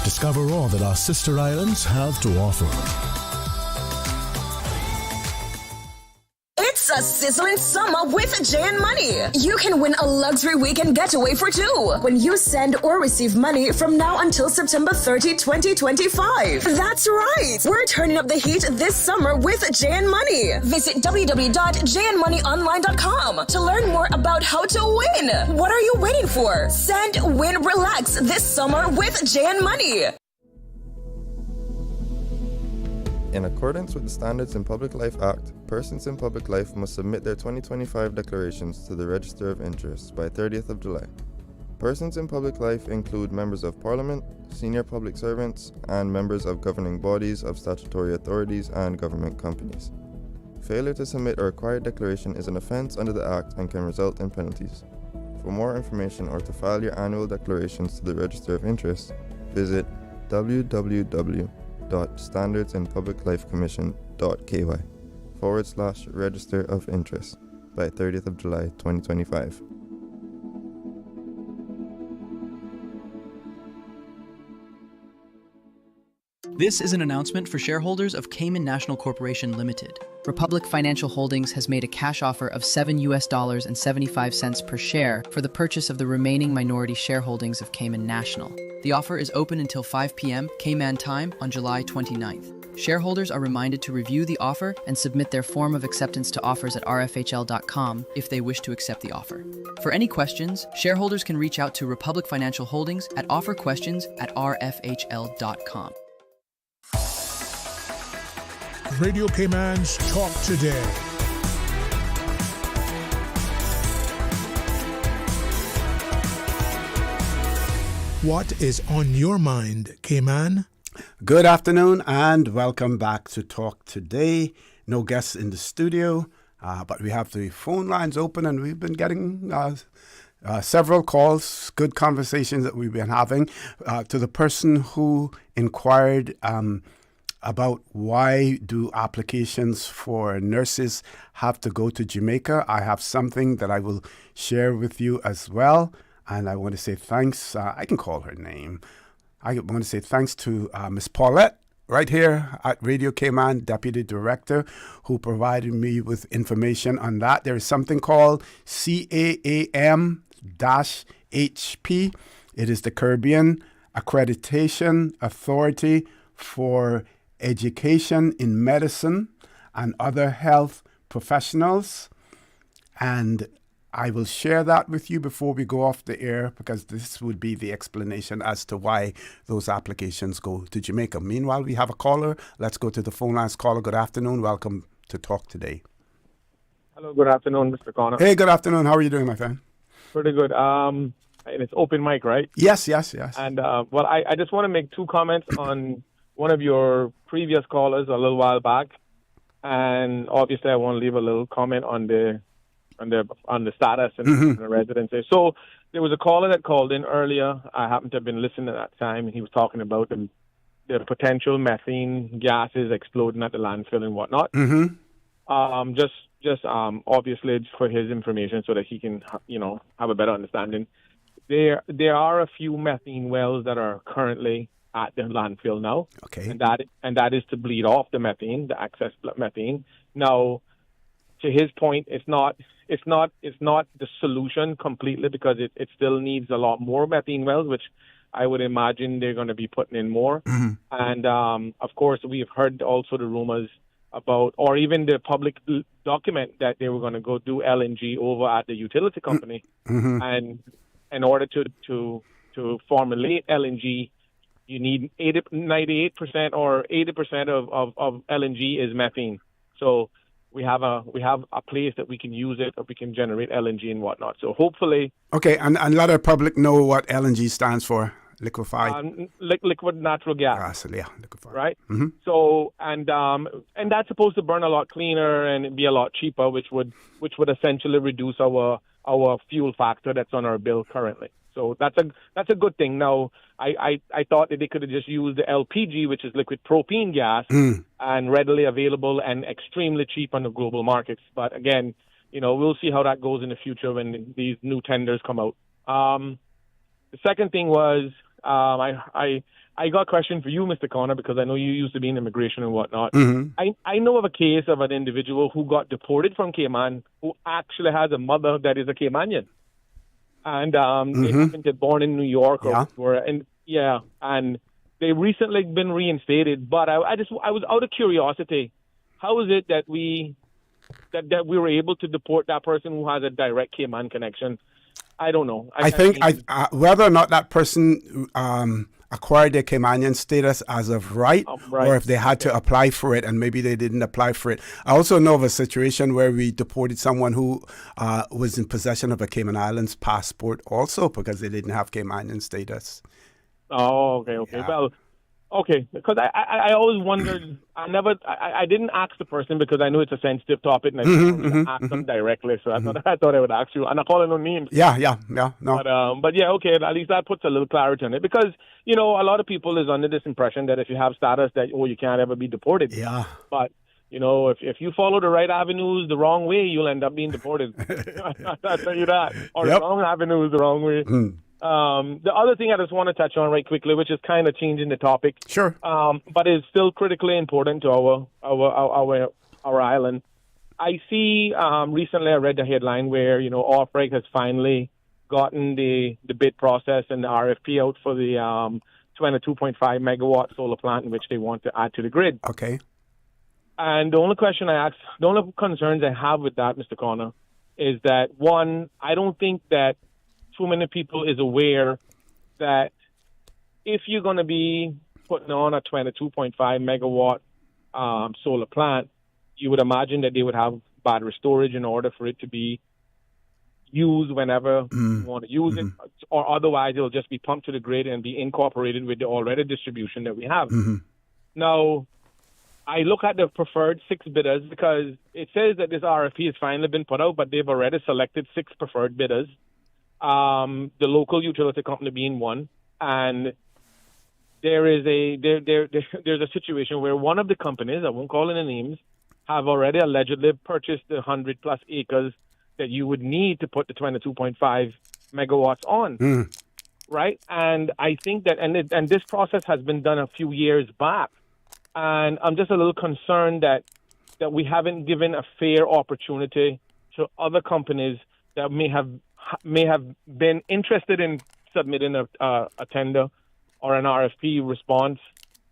Discover all that our sister islands have to offer. It's a sizzling summer with J&. Money. You can win a luxury weekend getaway for two when you send or receive money from now until September 30, 2025. That's right. We're turning up the heat this summer with J&. Money. Visit www.jnmoneyonline.com to learn more about how to win. What are you waiting for? Send, win, relax this summer with J&. Money. In accordance with the Standards in Public Life Act, persons in public life must submit their 2025 declarations to the Register of Interests by 30th of July. Persons in public life include members of Parliament, senior public servants, and members of governing bodies of statutory authorities and government companies. Failure to submit a required declaration is an offence under the Act and can result in penalties. For more information or to file your annual declarations to the Register of Interests, visit www.standardsinpubliclifecommission.ky/Register of Interest by 30th of July 2025. This is an announcement for shareholders of Cayman National Corporation Limited. Republic Financial Holdings has made a cash offer of $7.75 per share for the purchase of the remaining minority shareholdings of Cayman National. The offer is open until 5 p.m. Cayman time on July 29th. Shareholders are reminded to review the offer and submit their form of acceptance to offers at rfhl.com if they wish to accept the offer. For any questions, shareholders can reach out to Republic Financial Holdings at offerquestions@rfhl.com. Radio Cayman's Talk Today. What is on your mind, Cayman? Good afternoon and welcome back to Talk Today. No guests in the studio, but we have the phone lines open and we've been getting several calls, good conversations that we've been having. To the person who inquired about why do applications for nurses have to go to Jamaica, I have something that I will share with you as well. And I want to say thanks. I can call her name. I want to say thanks to Miss Paulette right here at Radio Cayman, Deputy Director, who provided me with information on that. There is something called CAAM-HP. It is the Caribbean Accreditation Authority for Education in Medicine and Other Health Professionals. And I will share that with you before we go off the air because this would be the explanation as to why those applications go to Jamaica. Meanwhile, we have a caller. Let's go to the phone lines. Caller, good afternoon. Welcome to Talk Today. Hello, good afternoon, Mr. Connor. Hey, good afternoon. How are you doing, my friend? Pretty good. And it's open mic, right? Yes. And, well, I just want to make two comments on one of your previous callers a little while back. And obviously, I want to leave a little comment on the status and the residency. So there was a caller that called in earlier. I happened to have been listening at that time, and he was talking about the potential methane gases exploding at the landfill and whatnot. Just obviously for his information so that he can have a better understanding. There are a few methane wells that are currently at the landfill now. Okay. And that is to bleed off the methane, the excess methane. Now, to his point, it's not the solution completely because it still needs a lot more methane wells, which I would imagine they're going to be putting in more. And of course, we've heard also the rumors about, or even the public document that they were going to go do LNG over at the utility company. And in order to formulate LNG, you need 98% or 80% of LNG is methane. So we have a place that we can use it, or we can generate LNG and whatnot. So hopefully, okay, and let our public know what LNG stands for. Liquefied. Liquid natural gas. Yeah, liquefied. Right. Mm-hmm. So and that's supposed to burn a lot cleaner and be a lot cheaper, which would essentially reduce our fuel factor that's on our bill currently. So that's a good thing. Now I thought that they could have just used the LPG, which is liquid propane gas, and readily available and extremely cheap on the global markets. But again, we'll see how that goes in the future when these new tenders come out. The second thing was I got a question for you, Mr. Connor, because I know you used to be in immigration and whatnot. Mm-hmm. I know of a case of an individual who got deported from Cayman who actually has a mother that is a Caymanian. And they happened to be born in New York and they recently been reinstated. But I was out of curiosity, how is it that we were able to deport that person who has a direct Cayman connection? I don't know. I think whether or not that person acquired their Caymanian status as of right, or if they had to apply for it and maybe they didn't apply for it. I also know of a situation where we deported someone who was in possession of a Cayman Islands passport also because they didn't have Caymanian status. Oh, okay. Yeah. Well, okay, because I always wondered. I didn't ask the person because I knew it's a sensitive topic, and I didn't ask them directly. So I thought I would ask you, and I call it no names. Yeah, no. But yeah, okay. At least that puts a little clarity on it because a lot of people is under this impression that if you have status that you can't ever be deported. Yeah. But if you follow the right avenues the wrong way, you'll end up being deported. I'll tell you that. Or the wrong avenues the wrong way. The other thing I just want to touch on right quickly, which is kind of changing the topic, sure, but is still critically important to our island. I see recently I read the headline where Outbreak has finally gotten the bid process and the RFP out for the 22.5 megawatt solar plant in which they want to add to the grid. Okay. And the only concerns I have with that, Mr. Connor, is that one, I don't think that too many people is aware that if you're going to be putting on a 22.5 megawatt solar plant, you would imagine that they would have battery storage in order for it to be used whenever you want to use it, or otherwise it'll just be pumped to the grid and be incorporated with the already distribution that we have. Now, I look at the preferred 6 bidders because it says that this RFP has finally been put out, but they've already selected 6 preferred bidders. The local utility company being one, and there's a situation where one of the companies, I won't call any names, have already allegedly purchased the 100+ acres that you would need to put the 22.5 megawatts on, right? And I think that, and this process has been done a few years back, and I'm just a little concerned that we haven't given a fair opportunity to other companies that may have been interested in submitting a tender or an RFP response,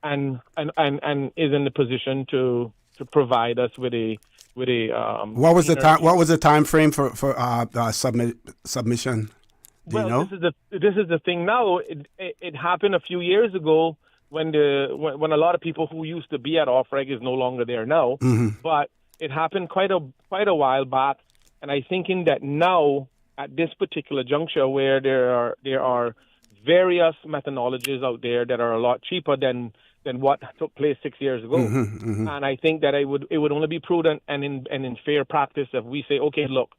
and is in the position to provide us with a what was the time frame for submission? Do you know? This is the thing now. It happened a few years ago when a lot of people who used to be at Offreg is no longer there now. But it happened quite a while back, and I'm thinking that now at this particular juncture where there are various methodologies out there that are a lot cheaper than what took place 6 years ago. And I think that it would only be prudent and in fair practice if we say, okay, look,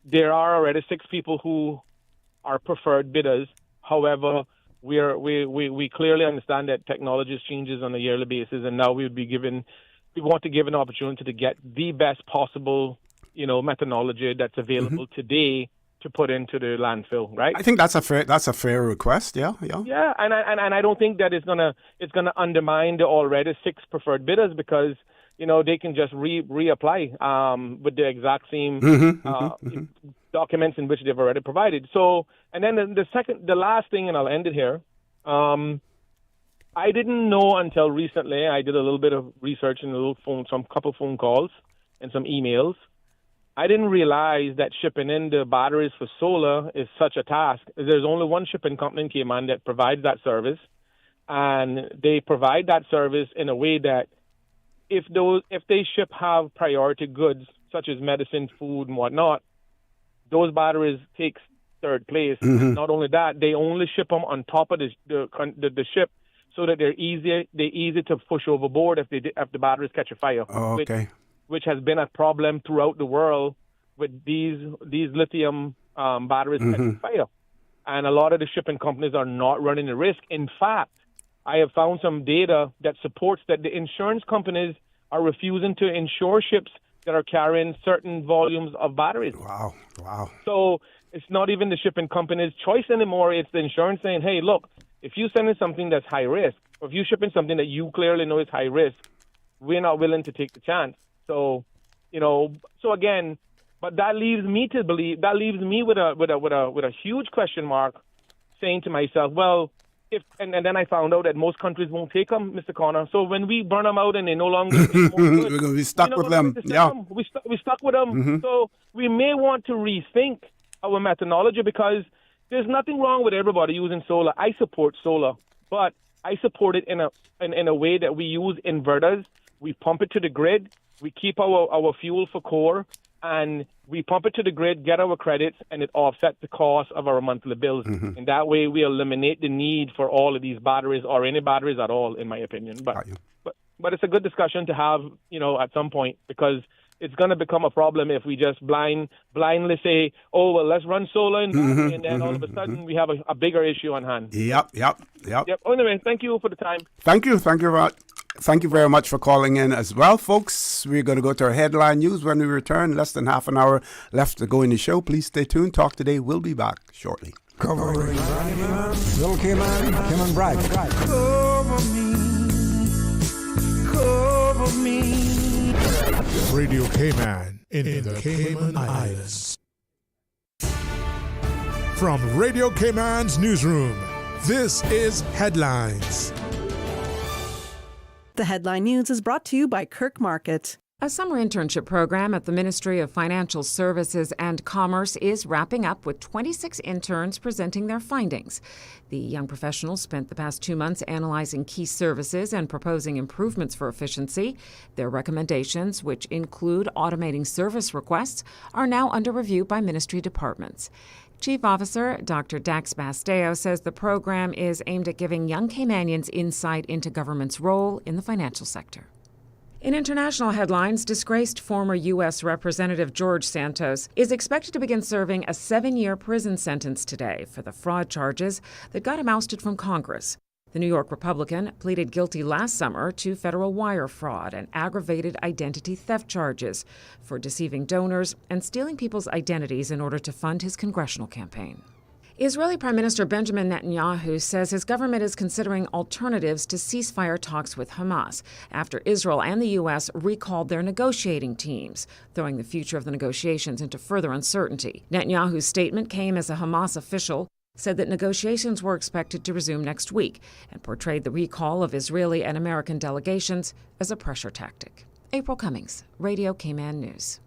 there are already 6 people who are preferred bidders. However, we clearly understand that technology changes on a yearly basis, and now we want to give an opportunity to get the best possible methodology that's available today to put into the landfill, right? I think that's a fair request. Yeah. Yeah, and I don't think that it's gonna undermine the already 6 preferred bidders because they can just reapply with the exact same documents in which they've already provided. So, and then the last thing, and I'll end it here. I didn't know until recently. I did a little bit of research and some couple phone calls and some emails. I didn't realize that shipping in the batteries for solar is such a task. There's only one shipping company in Cayman that provides that service, and they provide that service in a way that if they have priority goods such as medicine, food, and whatnot, those batteries takes third place. Mhm. Not only that, they only ship them on top of the ship, so that they're easy to push overboard if the batteries catch a fire. Oh, okay. Which has been a problem throughout the world with these lithium batteries catching fire. And a lot of the shipping companies are not running the risk. In fact, I have found some data that supports that the insurance companies are refusing to insure ships that are carrying certain volumes of batteries. Wow. So it's not even the shipping company's choice anymore. It's the insurance saying, hey, look, if you're sending something that's high risk, or if you're shipping something that you clearly know is high risk, we're not willing to take the chance. So, again, but that leaves me with a huge question mark, saying to myself, well, and then I found out that most countries won't take them, Mr. Connor. So when we burn them out and they no longer we're going to be stuck with them. Yeah. We stuck with them. So we may want to rethink our methodology, because there's nothing wrong with everybody using solar. I support solar, but I support it in a way that we use inverters. We pump it to the grid. We keep our fuel for core, and we pump it to the grid, get our credits, and it offsets the cost of our monthly bills. And that way we eliminate the need for all of these batteries, or any batteries at all, in my opinion. But it's a good discussion to have, at some point, because it's going to become a problem if we just blindly say, oh, well, let's run solar and battery, and then all of a sudden we have a bigger issue on hand. Yep. Anyway, thank you for the time. Thank you very much for calling in as well, folks. We're going to go to our headline news when we return. Less than half an hour left to go in the show. Please stay tuned. Talk Today will be back shortly. Covering Little Cayman, Kim and Bragg. Cover me. Radio Cayman in the Cayman Islands. From Radio Cayman's newsroom, this is Headlines. The headline news is brought to you by Kirk Market. A summer internship program at the Ministry of Financial Services and Commerce is wrapping up, with 26 interns presenting their findings. The young professionals spent the past 2 months analyzing key services and proposing improvements for efficiency. Their recommendations, which include automating service requests, are now under review by ministry departments. Chief Officer Dr. Dax Basteo says the program is aimed at giving young Caymanians insight into government's role in the financial sector. In international headlines, disgraced former U.S. Representative George Santos is expected to begin serving a 7-year prison sentence today for the fraud charges that got him ousted from Congress. The New York Republican pleaded guilty last summer to federal wire fraud and aggravated identity theft charges for deceiving donors and stealing people's identities in order to fund his congressional campaign. Israeli Prime Minister Benjamin Netanyahu says his government is considering alternatives to ceasefire talks with Hamas after Israel and the U.S. recalled their negotiating teams, throwing the future of the negotiations into further uncertainty. Netanyahu's statement came as a Hamas official said that negotiations were expected to resume next week and portrayed the recall of Israeli and American delegations as a pressure tactic. April Cummings, Radio Cayman News.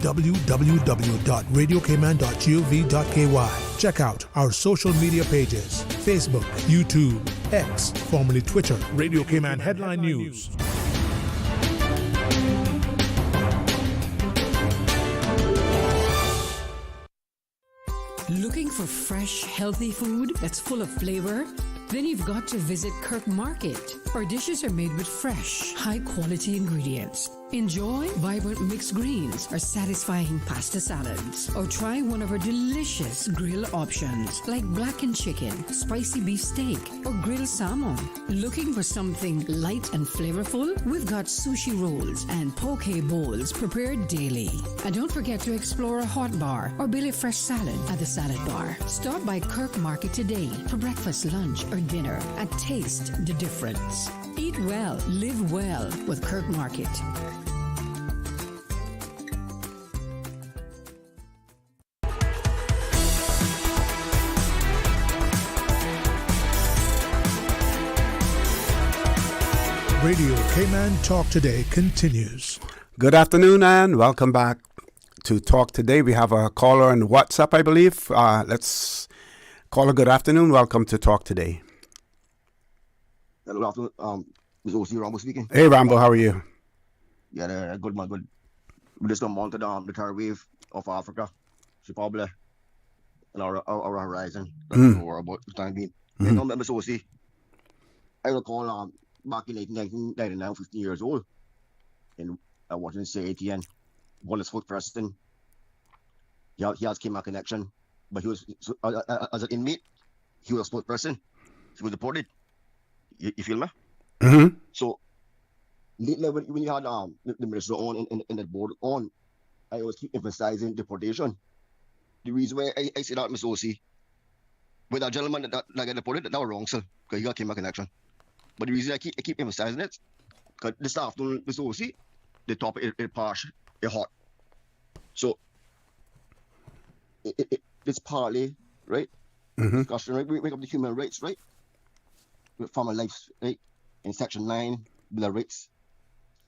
www.radiocayman.gov.ky. Check out our social media pages: Facebook, YouTube, X, formerly Twitter, Radio Cayman Headline News. Looking for fresh, healthy food that's full of flavor? Then you've got to visit Kirk Market. Our dishes are made with fresh, high-quality ingredients. Enjoy vibrant mixed greens or satisfying pasta salads. Or try one of our delicious grill options like blackened chicken, spicy beef steak, or grilled salmon. Looking for something light and flavorful? We've got sushi rolls and poke bowls prepared daily. And don't forget to explore a hot bar or Billy Fresh salad at the salad bar. Stop by Kirk Market today for breakfast, lunch, or dinner and taste the difference. Eat well, live well with Kirk Market. Radio Cayman Talk Today continues. Good afternoon and welcome back to Talk Today. We have a caller on WhatsApp, I believe. Let's call her. Good afternoon. Welcome to Talk Today. Hello, afternoon. This is OC Rambo speaking. Hey, Rambo, how are you? Yeah, good man, good. We just come on to the third wave of Africa. she probably in our horizon. Mm. Don't worry about the time being. Mhm. You know, Mr. OC, I recall back in 1999, 15 years old, in Washington State, ATN, one of the spokesperson. He has came a connection, but he was as an inmate, he was a spokesperson. He was deported. You feel me? Mm-hmm. So lately, when you had the minister on and the board on, I always keep emphasizing deportation. The reason why I say that, Mr. OC, with that gentleman that got deported, that was wrong, sir, because he got came a connection. But the reason I keep emphasizing it, because this afternoon, Mr. OC, the topic is partial, it's hot. So it's partly, right? Mm-hmm. Discussion, right? We up the human rights, right? With family life, right? In Section 9, Bill of Rights,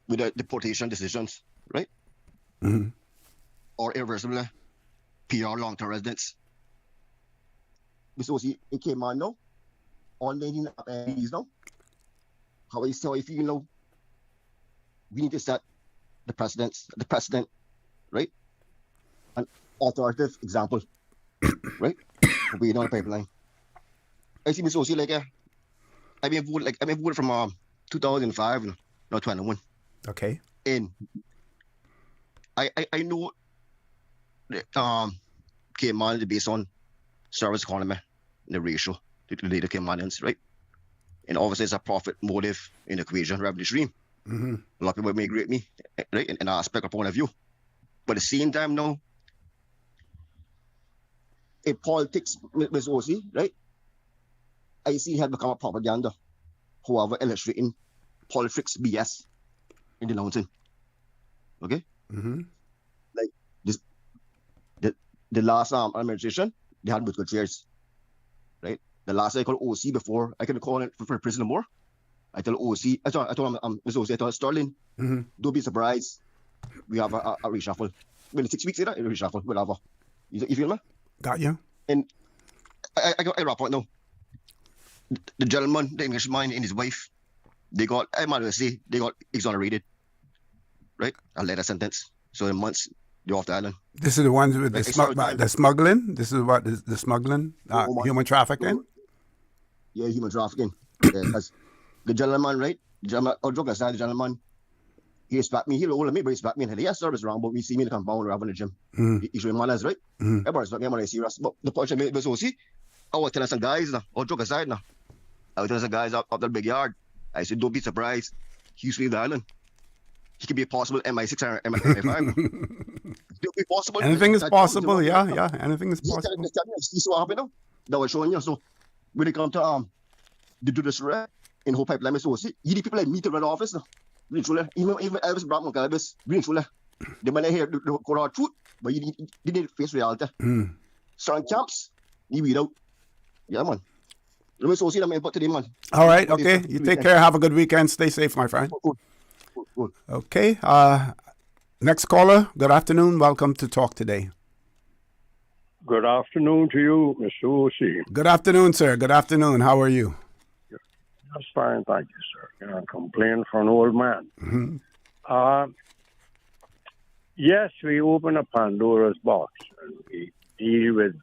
with the deportation decisions, right? Mm-hmm. Or irreversible PR long-term residents. Mr. OC, it came on now. On 19 now. How you feel now? We need to set the precedent, right? An authoritative example, right? We on the pipeline. I see Mr. OC like I've been voted from 2005 now 21. Okay. And I know that came on based on service economy, the ratio to the data came on, right? And obviously it's a profit motive in the equation, revenue stream. Mm-hmm. A lot of people may agree with me, right, in an aspect or point of view. But at the same time now, in politics, Ms. OC, right, I see it has become a propaganda, however, illustrating politics BS in the mountain. Okay? Mm-hmm. Like this, the last administration, they had political chairs, right? The last I called OC before, I can call it for President Moore. I told OC, I told him, Mr. OC, I told Sterling, Mm-hmm. don't be surprised. We have a reshuffle. Well, 6 weeks later, a reshuffle, whatever. You feel me? Got you. And I wrap up now. The gentleman, the Englishman and his wife, they got, I'm not going to say, they got exonerated, right? A letter sentence. So in months, they're off the island. This is the ones with Like, the smuggling. This is what the smuggling, human trafficking. Yeah, human trafficking. Because the gentleman, right? The gentleman, joke aside, the gentleman, he respect me. He older me, but he respect me. And he has service wrong, but we see me in the compound or having the gym. Mm. He showing manners, right? Mm. Everybody respect me. I'm not serious. But the point I made was, see, I was telling some guys now, joke aside now. I was telling some guys up the big yard. I said, don't be surprised. He used to leave the island. He could be a possible MI6 or MI5. It'll be possible. Anything is possible, yeah. Anything is possible. This what happened now. That was showing you. So when it comes to do this right in whole pipeline, so see, you need people like me to run the office now. Really truly, even Elvis Brown, Elvis, really truly, they might hear the hard truth, but you need to face reality. Mm. Strong camps, you weed out. Yeah, man. Let me see them put today, man. All right, okay. You take care. Have a good weekend. Stay safe, my friend. Good. Okay. Next caller. Good afternoon. Welcome to Talk Today. Good afternoon to you, Mr. O.C. Good afternoon, sir. Good afternoon. How are you? That's fine, thank you, sir. Can't complain for an old man. Mm-hmm. Yes, we open a Pandora's box and we deal with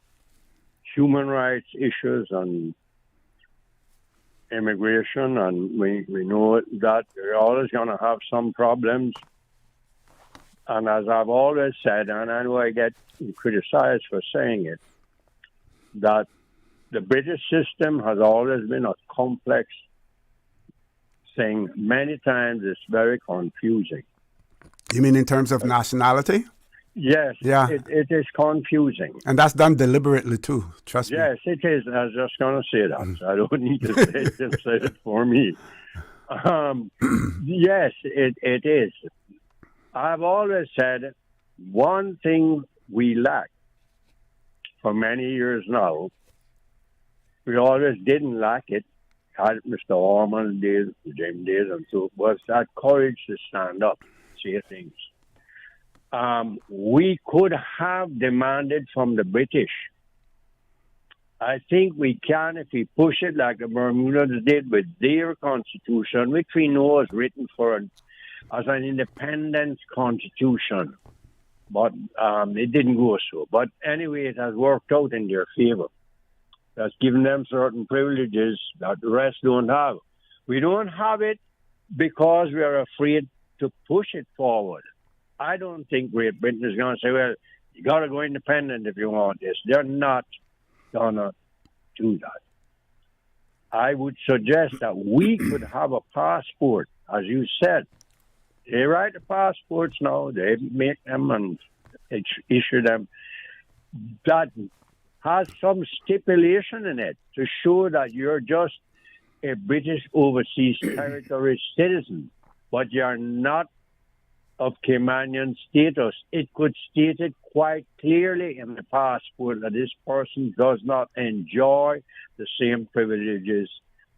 human rights issues and immigration, and we know that we're always going to have some problems. And as I've always said, and I know I get criticized for saying it, that the British system has always been a complex thing. Many times it's very confusing. You mean in terms of nationality? Yes, Yeah. it is confusing. And that's done deliberately too, trust me. Yes, it is. I was just going to say that. So I don't need to say it for me. Yes, it is. I've always said one thing we lack for many years now, we always didn't lack it, had Mr. Orman days, James days and so, was that courage to stand up, say things. We could have demanded from the British. I think we can if we push it like the Bermudas did with their constitution, which we know is written as an independence constitution. but it didn't go so. But anyway, it has worked out in their favor. That's given them certain privileges that the rest don't have. We don't have it because we are afraid to push it forward. I don't think Great Britain is going to say, well, you got to go independent if you want this. They're not going to do that. I would suggest that we could have a passport, as you said. They write the passports now, they make them and issue them. That has some stipulation in it to show that you're just a British overseas territory citizen, but you're not of Caymanian status. It could state it quite clearly in the passport that this person does not enjoy the same privileges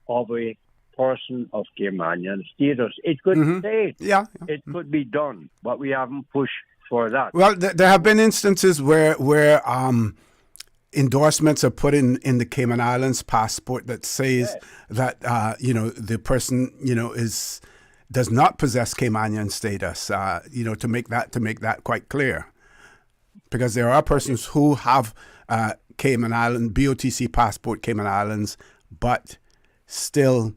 of a person of Caymanian status. It could say it. It could be done, but we haven't pushed for that. Well, there have been instances where endorsements are put in the Cayman Islands passport that says that the person does not possess Caymanian status. To make that quite clear, because there are persons who have Cayman Island BOTC passport Cayman Islands, but still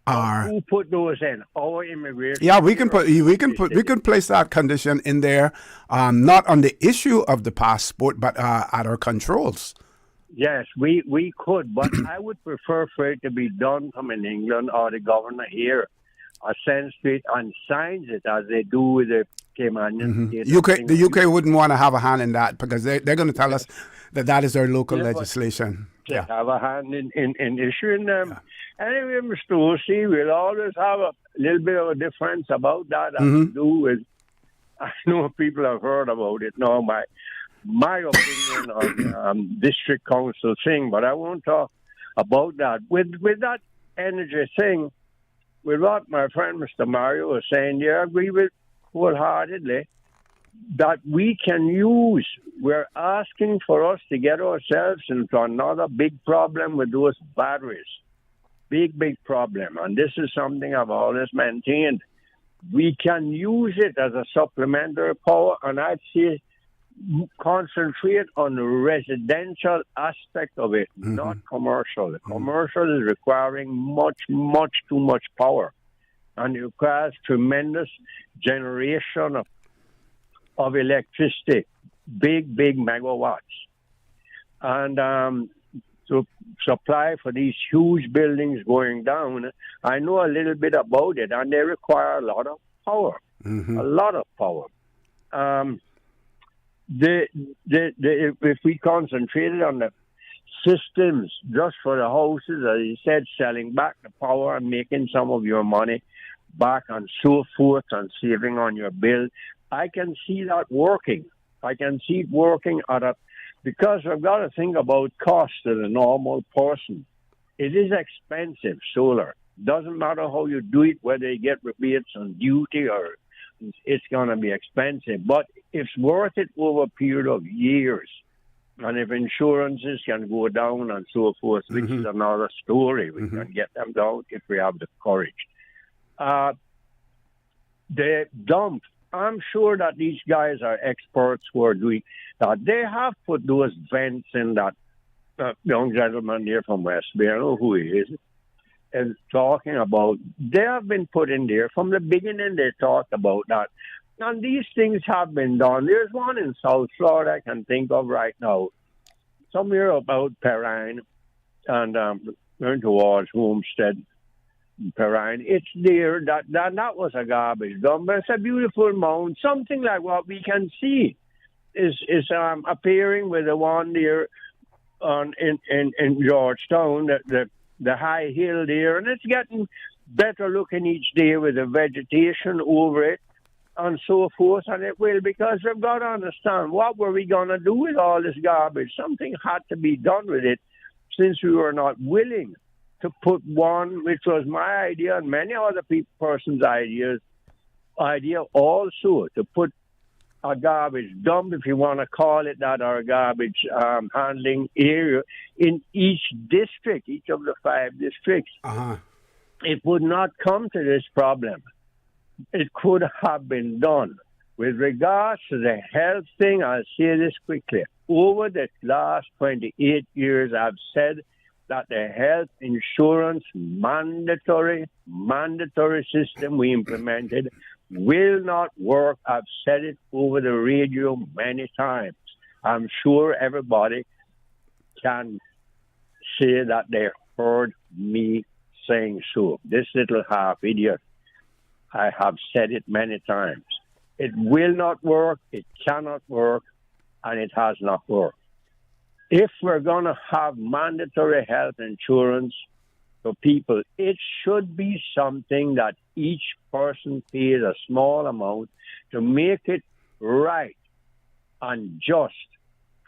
are. Who put those in? Our immigration. Yeah, we can place that condition in there, not on the issue of the passport, but at our controls. Yes, we could, but I would prefer for it to be done from in England or the governor here, sends it and signs it as they do with the Caymanian state. The UK wouldn't want to have a hand in that because they're going to tell us that is their local legislation. They have a hand in issuing them. Yeah. Anyway, Mr. Ossie, we'll always have a little bit of a difference about that as to do with. I know people have heard about it now. My opinion on district council thing, but I won't talk about that. With that energy thing, with what my friend Mr. Mario was saying, I agree with wholeheartedly that we can use. We're asking for us to get ourselves into another big problem with those batteries. Big problem. And this is something I've always maintained. We can use it as a supplementary power, and I'd say concentrate on the residential aspect of it, not commercial. The commercial is requiring much too much power, and it requires tremendous generation of electricity, big megawatts, and to supply for these huge buildings going down. I know a little bit about it, and they require a lot of power, a lot of power. If we concentrated on the systems just for the houses, as you said, selling back the power and making some of your money back and so forth and saving on your bill, I can see that working. I can see it working because I've got to think about cost to the normal person. It is expensive, solar. Doesn't matter how you do it, whether you get rebates on duty or it's going to be expensive, but it's worth it over a period of years. And if insurances can go down and so forth, which is another story, we can get them down if we have the courage. They dump. I'm sure that these guys are experts who are doing that. They have put those vents in that young gentleman here from West Bay, I know who he is, and talking about, they have been put in there. From the beginning, they talked about that. And these things have been done. There's one in South Florida I can think of right now, somewhere about Perrine, and going towards Homestead, Perrine. It's there. That was a garbage dump, but it's a beautiful mound. Something like what we can see is appearing with the one there in Georgetown, the high hill there, and it's getting better looking each day with the vegetation over it and so forth, and it will, because we've got to understand, what were we going to do with all this garbage? Something had to be done with it, since we were not willing to put one, which was my idea and many other persons' idea also, to put a garbage dump, if you want to call it that, or a garbage handling area in each district, each of the 5 districts. It would not come to this problem. It could have been done. With regards to the health thing, I'll say this quickly. Over the last 28 years, I've said that the health insurance mandatory system we implemented will not work. I've said it over the radio many times. I'm sure everybody can say that they heard me saying so. This little half idiot, I have said it many times. It will not work, it cannot work, and it has not worked. If we're going to have mandatory health insurance for people, it should be something that each person pays a small amount to make it right and just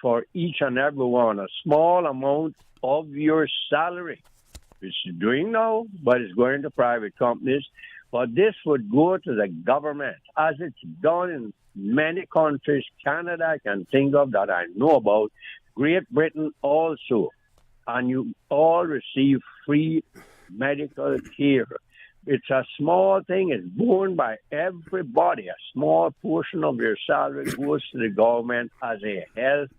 for each and every one, a small amount of your salary. It's doing now, but it's going to private companies. But this would go to the government, as it's done in many countries. Canada I can think of that I know about. Great Britain also. And you all receive free medical care. It's a small thing. It's borne by everybody. A small portion of your salary goes to the government as a health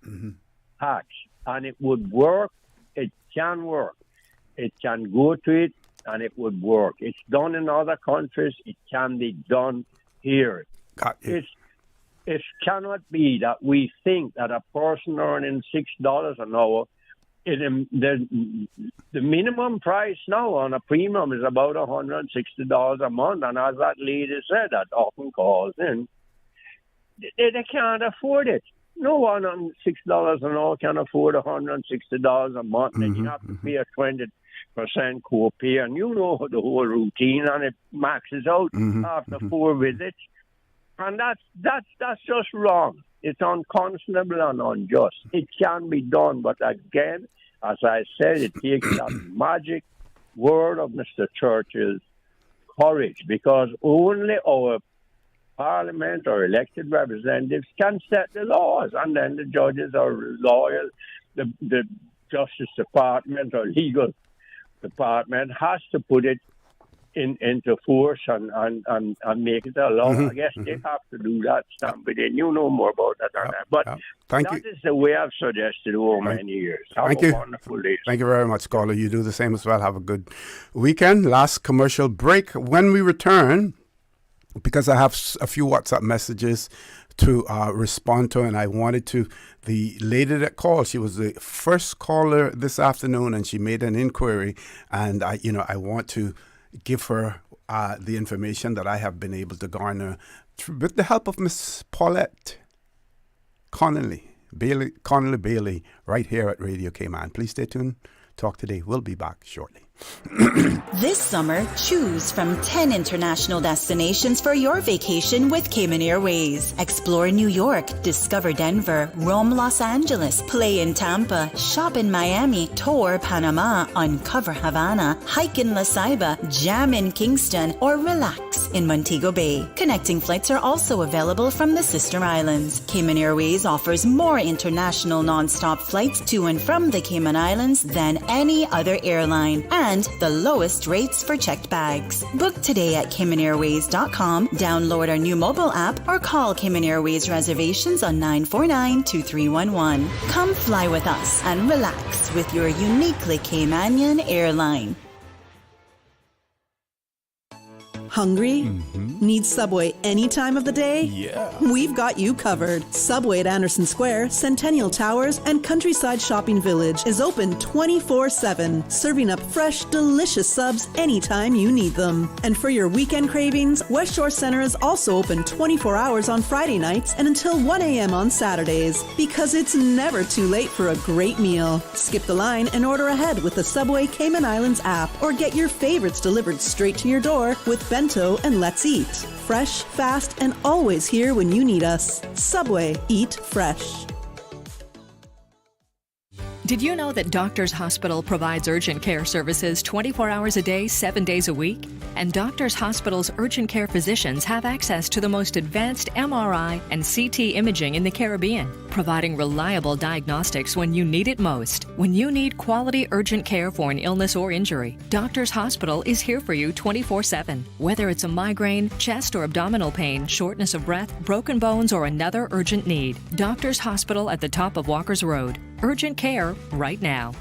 tax. And it would work. It can work. It can go to it, and it would work. It's done in other countries. It can be done here. It cannot be that we think that a person earning $6 an hour, the minimum price now on a premium is about $160 a month. And as that lady said, that often calls in, they can't afford it. No one on $6 an hour can afford $160 a month, and you have to pay a 20% co-pay, and you know the whole routine, and it maxes out after 4 visits. And that's just wrong. It's unconscionable and unjust. It can be done, but again, as I said, it takes that magic word of Mr. Churchill's courage, because only our Parliament or elected representatives can set the laws, and then the judges or lawyers, the Justice Department or legal department has to put it into force and make it a law. I guess they have to do that, Stampede. You know more about that than that. But that is the way I've suggested over many years. Have a wonderful day. Thank you very much, caller. You do the same as well. Have a good weekend. Last commercial break. When we return, because I have a few WhatsApp messages to respond to, and I wanted to, the lady that called, she was the first caller this afternoon, and she made an inquiry, and I want to give her the information that I have been able to garner with the help of Miss Paulette Connolly Bailey, right here at Radio Cayman. Please stay tuned. Talk today. We'll be back shortly. This summer, choose from 10 international destinations for your vacation with Cayman Airways. Explore New York, discover Denver, roam Los Angeles, play in Tampa, shop in Miami, tour Panama, uncover Havana, hike in La Ceiba, jam in Kingston, or relax in Montego Bay. Connecting flights are also available from the sister islands. Cayman Airways offers more international non-stop flights to and from the Cayman Islands than any other airline, and the lowest rates for checked bags. Book today at CaymanAirways.com, download our new mobile app, or call Cayman Airways reservations on 949-2311. Come fly with us and relax with your uniquely Caymanian airline. Hungry? Need Subway any time of the day? Yeah. We've got you covered. Subway at Anderson Square, Centennial Towers, and Countryside Shopping Village is open 24/7, serving up fresh, delicious subs anytime you need them. And for your weekend cravings, West Shore Center is also open 24 hours on Friday nights and until 1 a.m. on Saturdays, because it's never too late for a great meal. Skip the line and order ahead with the Subway Cayman Islands app, or get your favorites delivered straight to your door with Bento and Let's Eat. Fresh, fast, and always here when you need us. Subway. Eat fresh. Did you know that Doctors Hospital provides urgent care services 24 hours a day, 7 days a week? And Doctors Hospital's urgent care physicians have access to the most advanced MRI and CT imaging in the Caribbean, providing reliable diagnostics when you need it most. When you need quality urgent care for an illness or injury, Doctors Hospital is here for you 24/7. Whether it's a migraine, chest or abdominal pain, shortness of breath, broken bones, or another urgent need, Doctors Hospital at the top of Walker's Road. Urgent care right now.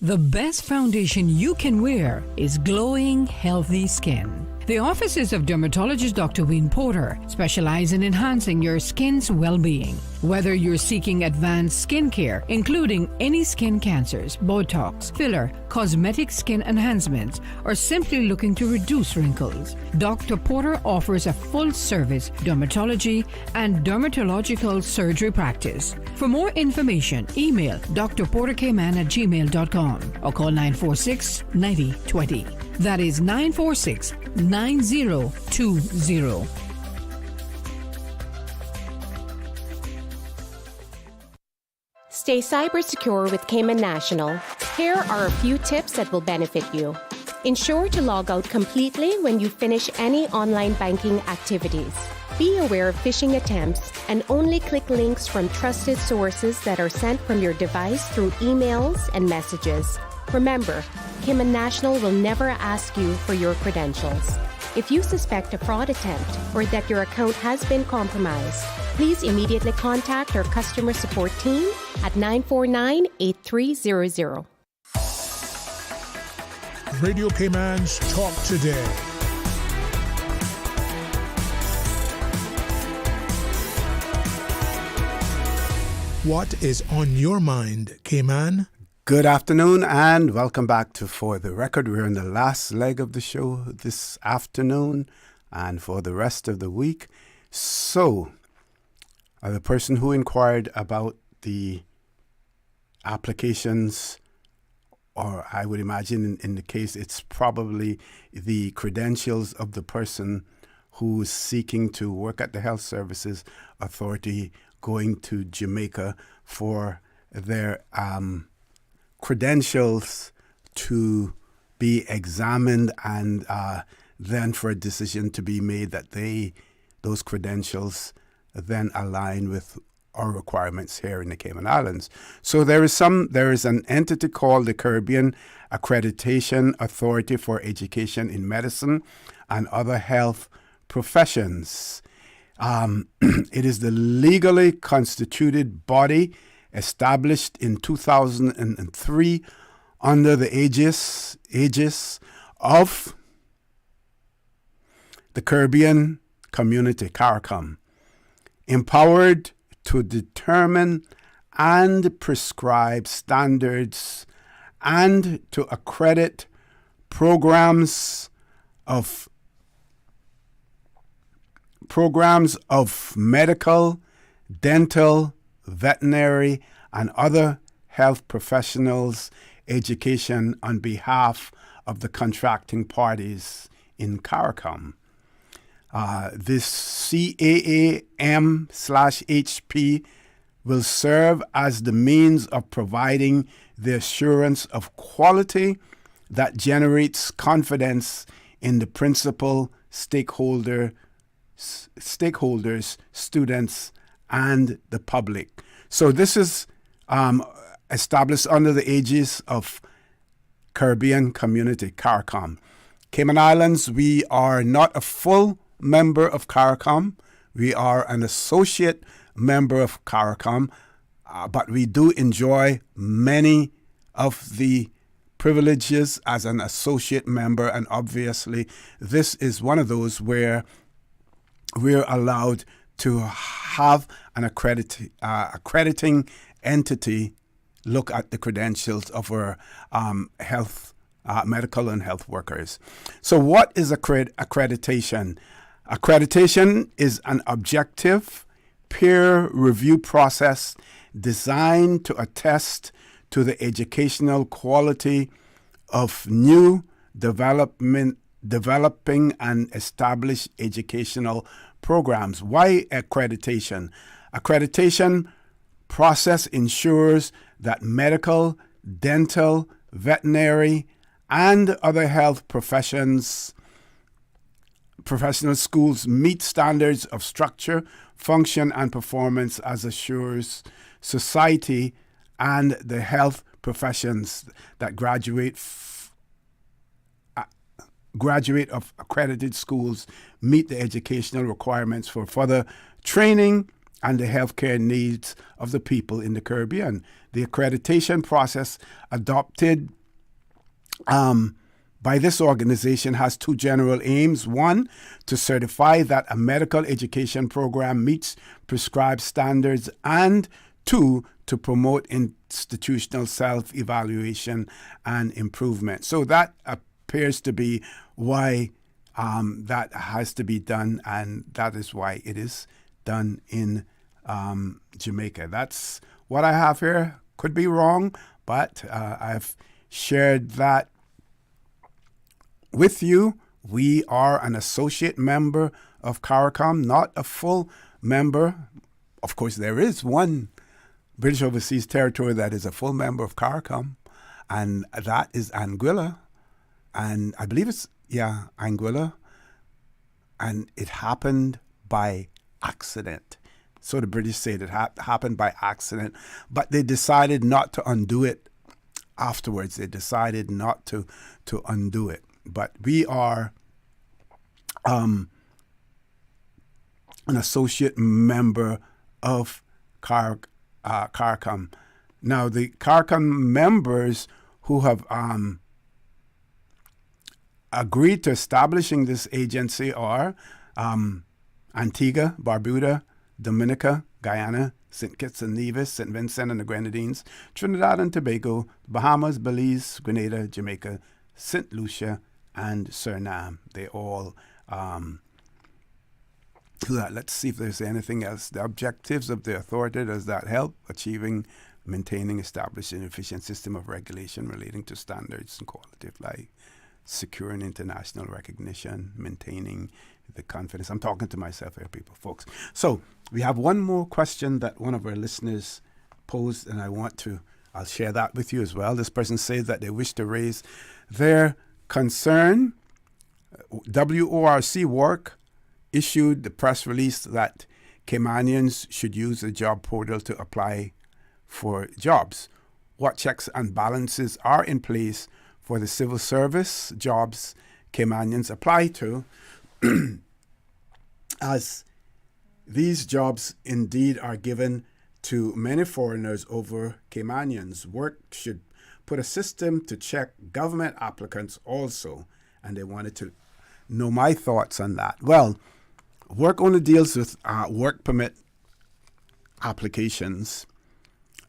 The best foundation you can wear is glowing, healthy skin. The offices of dermatologist Dr. Wayne Porter specialize in enhancing your skin's well-being. Whether you're seeking advanced skin care, including any skin cancers, Botox, filler, cosmetic skin enhancements, or simply looking to reduce wrinkles, Dr. Porter offers a full-service dermatology and dermatological surgery practice. For more information, email drporterkman@gmail.com or call 946-9020. That is 946-9020. Stay cyber secure with Cayman National. Here are a few tips that will benefit you. Ensure to log out completely when you finish any online banking activities. Be aware of phishing attempts and only click links from trusted sources that are sent from your device through emails and messages. Remember, Cayman National will never ask you for your credentials. If you suspect a fraud attempt or that your account has been compromised, please immediately contact our customer support team at 949-8300. Radio Cayman's Talk Today. What is on your mind, Cayman? Good afternoon and welcome back to For the Record. We're in the last leg of the show this afternoon and for the rest of the week. So, the person who inquired about the applications, or I would imagine in the case, it's probably the credentials of the person who is seeking to work at the Health Services Authority going to Jamaica for their credentials to be examined and then for a decision to be made that those credentials then align with our requirements here in the Cayman Islands. So there is an entity called the Caribbean Accreditation Authority for Education in Medicine and Other Health Professions. It is the legally constituted body established in 2003 under the aegis of the Caribbean Community, CARICOM, empowered to determine and prescribe standards and to accredit programs of medical, dental, veterinary, and other health professionals' education on behalf of the contracting parties in CARICOM. This CAAM/HP will serve as the means of providing the assurance of quality that generates confidence in the principal stakeholders, students, and the public. So this is established under the aegis of Caribbean Community, CARICOM. Cayman Islands, we are not a full member of CARICOM. We are an associate member of CARICOM, but we do enjoy many of the privileges as an associate member, and obviously this is one of those where we're allowed to have an accrediting entity look at the credentials of our medical and health workers. So what is accreditation? Accreditation is an objective peer review process designed to attest to the educational quality of new developing and established educational programs. Why accreditation? Accreditation process ensures that medical, dental, veterinary, and other health professional schools meet standards of structure, function, and performance as assures society and the health professions that graduate of accredited schools meet the educational requirements for further training and the healthcare needs of the people in the Caribbean. The accreditation process adopted by this organization has two general aims. One, to certify that a medical education program meets prescribed standards, and two, to promote institutional self-evaluation and improvement. So that appears to be why that has to be done, and that is why it is done in Jamaica. That's what I have here. Could be wrong, but I've shared that with you. We are an associate member of CARICOM, not a full member. Of course, there is one British Overseas Territory that is a full member of CARICOM, and that is Anguilla. And I believe it's, Anguilla. And it happened by accident. So the British say it happened by accident, but they decided not to undo it afterwards. They decided not to undo it. But we are an associate member of CARICOM. Now, the CARICOM members who have agreed to establishing this agency are Antigua, Barbuda, Dominica, Guyana, St. Kitts and Nevis, St. Vincent and the Grenadines, Trinidad and Tobago, Bahamas, Belize, Grenada, Jamaica, St. Lucia, and Suriname. They all do that. Let's see if there's anything else. The objectives of the authority, does that help? Achieving, maintaining, establishing an efficient system of regulation relating to standards and quality of life, securing international recognition, maintaining the confidence. I'm talking to myself here, folks. So we have one more question that one of our listeners posed, and I'll share that with you as well. This person says that they wish to raise their concern. WORC Work issued the press release that Caymanians should use the job portal to apply for jobs. What checks and balances are in place for the civil service jobs Caymanians apply to, as these jobs indeed are given to many foreigners over Caymanians? Work should put a system to check government applicants also, and they wanted to know my thoughts on that. Well, work only deals with work permit applications.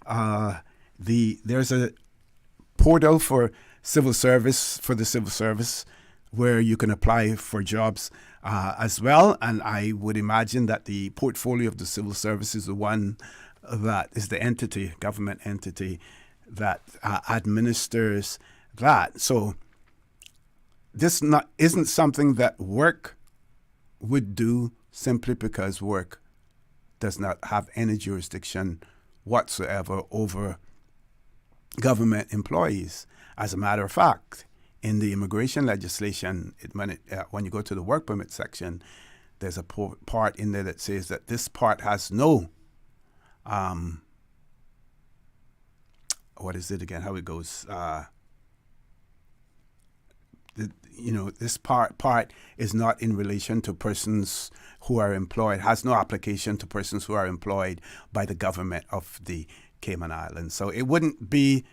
There's a portal for the civil service where you can apply for jobs as well, and I would imagine that the portfolio of the civil service is the one that is the entity, government entity, that administers that. So this isn't something that work would do simply because work does not have any jurisdiction whatsoever over government employees. As a matter of fact, in the immigration legislation, when you go to the work permit section, there's a part in there that says that this part has no, what is it again? How it goes? This part is not in relation to persons who are employed, has no application to persons who are employed by the government of the Cayman Islands. So it wouldn't be,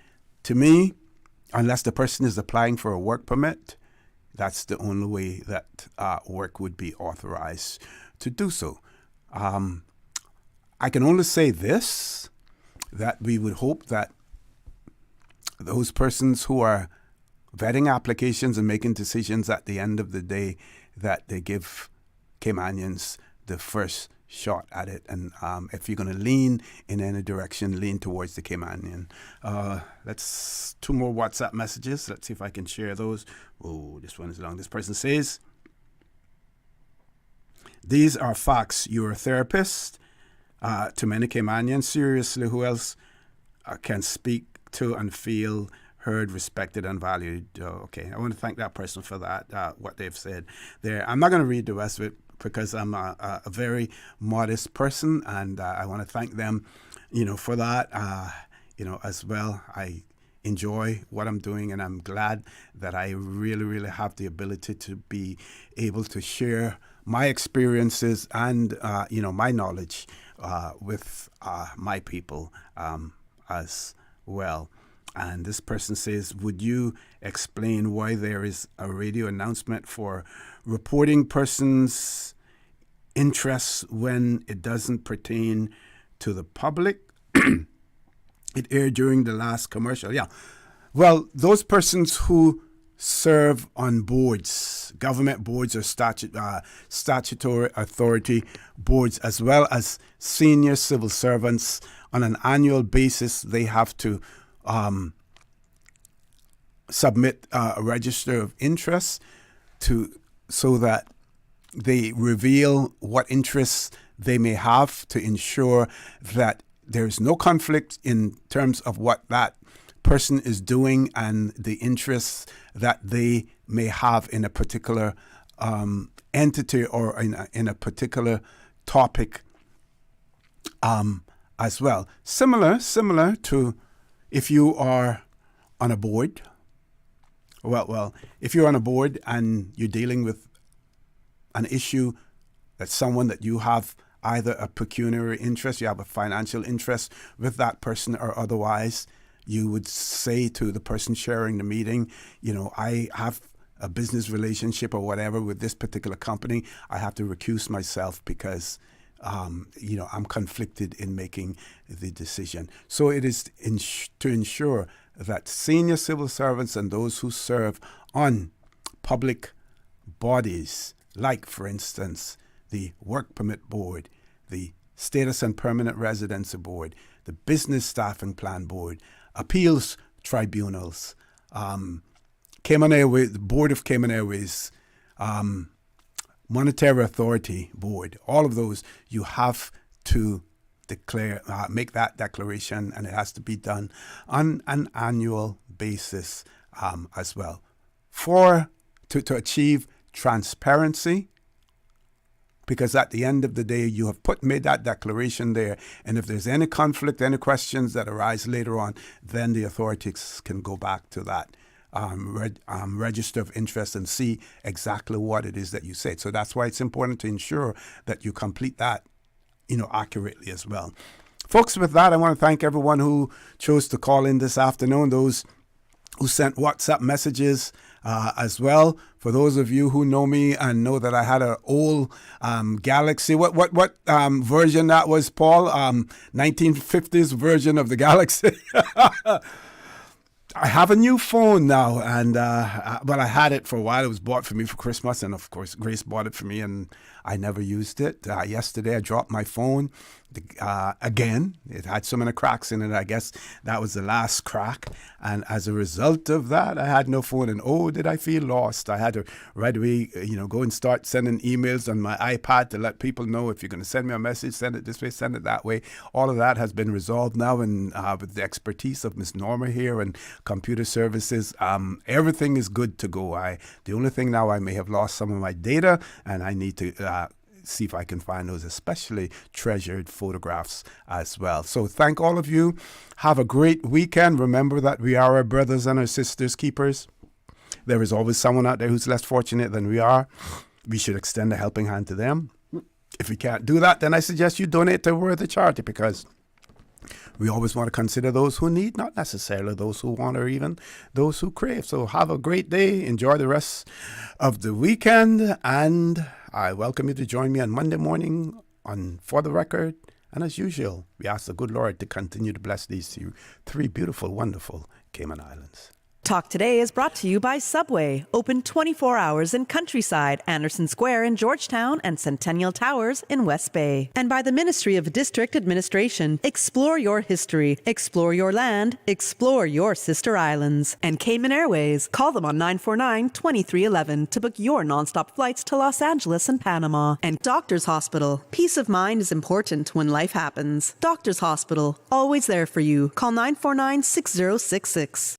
to me, unless the person is applying for a work permit. That's the only way that work would be authorized to do so. I can only say this, that we would hope that those persons who are vetting applications and making decisions at the end of the day, that they give Caymanians the first shot at it. And if you're going to lean in any direction, lean towards the Caymanian. Let's two more WhatsApp messages. Let's see if I can share those. Oh, this one is long. This person says, these are facts. You're a therapist. to many Caymanians. Seriously, who else can speak to and feel heard, respected, and valued? Okay, I want to thank that person for that, what they've said there. I'm not going to read the rest of it because I'm a very modest person, and I want to thank them, for that, as well. I enjoy what I'm doing, and I'm glad that I really, really have the ability to be able to share my experiences and, my knowledge with my people as well. And this person says, would you explain why there is a radio announcement for reporting persons' interests when it doesn't pertain to the public? It aired during the last commercial. Yeah. Well, those persons who serve on boards, government boards or statutory authority boards, as well as senior civil servants, on an annual basis, they have to submit a register of interest so that they reveal what interests they may have to ensure that there's no conflict in terms of what that person is doing and the interests that they may have in a particular entity or in a particular topic as well. Similar to if you are on a board. Well, if you're on a board and you're dealing with an issue that's someone that you have either a pecuniary interest, you have a financial interest with that person, or otherwise, you would say to the person sharing the meeting, I have a business relationship or whatever with this particular company. I have to recuse myself because, I'm conflicted in making the decision. So it is to ensure that senior civil servants and those who serve on public bodies, like, for instance, the Work Permit Board, the Status and Permanent Residency Board, the Business Staffing Plan Board, Appeals Tribunals, Cayman Airways, the Board of Cayman Airways, Monetary Authority Board, all of those, you have to make that declaration, and it has to be done on an annual basis as well. To achieve transparency, because at the end of the day, you have made that declaration there, and if there's any conflict, any questions that arise later on, then the authorities can go back to that register of interest and see exactly what it is that you said. So that's why it's important to ensure that you complete that, accurately as well. Folks, with that, I want to thank everyone who chose to call in this afternoon, those who sent WhatsApp messages as well. For those of you who know me and know that I had an old Galaxy, what version that was, Paul? 1950s version of the Galaxy. I have a new phone now, and but I had it for a while. It was bought for me for Christmas, and of course, Grace bought it for me, and I never used it. Yesterday, I dropped my phone again. It had so many cracks in it. I guess that was the last crack, and as a result of that, I had no phone, and oh, did I feel lost. I had to right away, go and start sending emails on my iPad to let people know, if you're going to send me a message, send it this way, send it that way. All of that has been resolved now, and with the expertise of Miss Norma here and computer services, everything is good to go. The only thing now, I may have lost some of my data, and I need to see if I can find those especially treasured photographs as well. So thank all of you. Have a great weekend. Remember that we are our brothers and our sisters keepers. There is always someone out there who's less fortunate than we are. We should extend a helping hand to them. If we can't do that, then I suggest you donate to a worthy charity, because we always want to consider those who need, not necessarily those who want or even those who crave. So have a great day. Enjoy the rest of the weekend. And I welcome you to join me on Monday morning on For the Record. And as usual, we ask the good Lord to continue to bless these three beautiful, wonderful Cayman Islands. Talk Today is brought to you by Subway, open 24 hours in Countryside, Anderson Square in Georgetown, and Centennial Towers in West Bay. And by the Ministry of District Administration. Explore your history, explore your land, explore your sister islands. And Cayman Airways. Call them on 949-2311 to book your nonstop flights to Los Angeles and Panama. And Doctors Hospital. Peace of mind is important when life happens. Doctors Hospital, always there for you. Call 949-6066.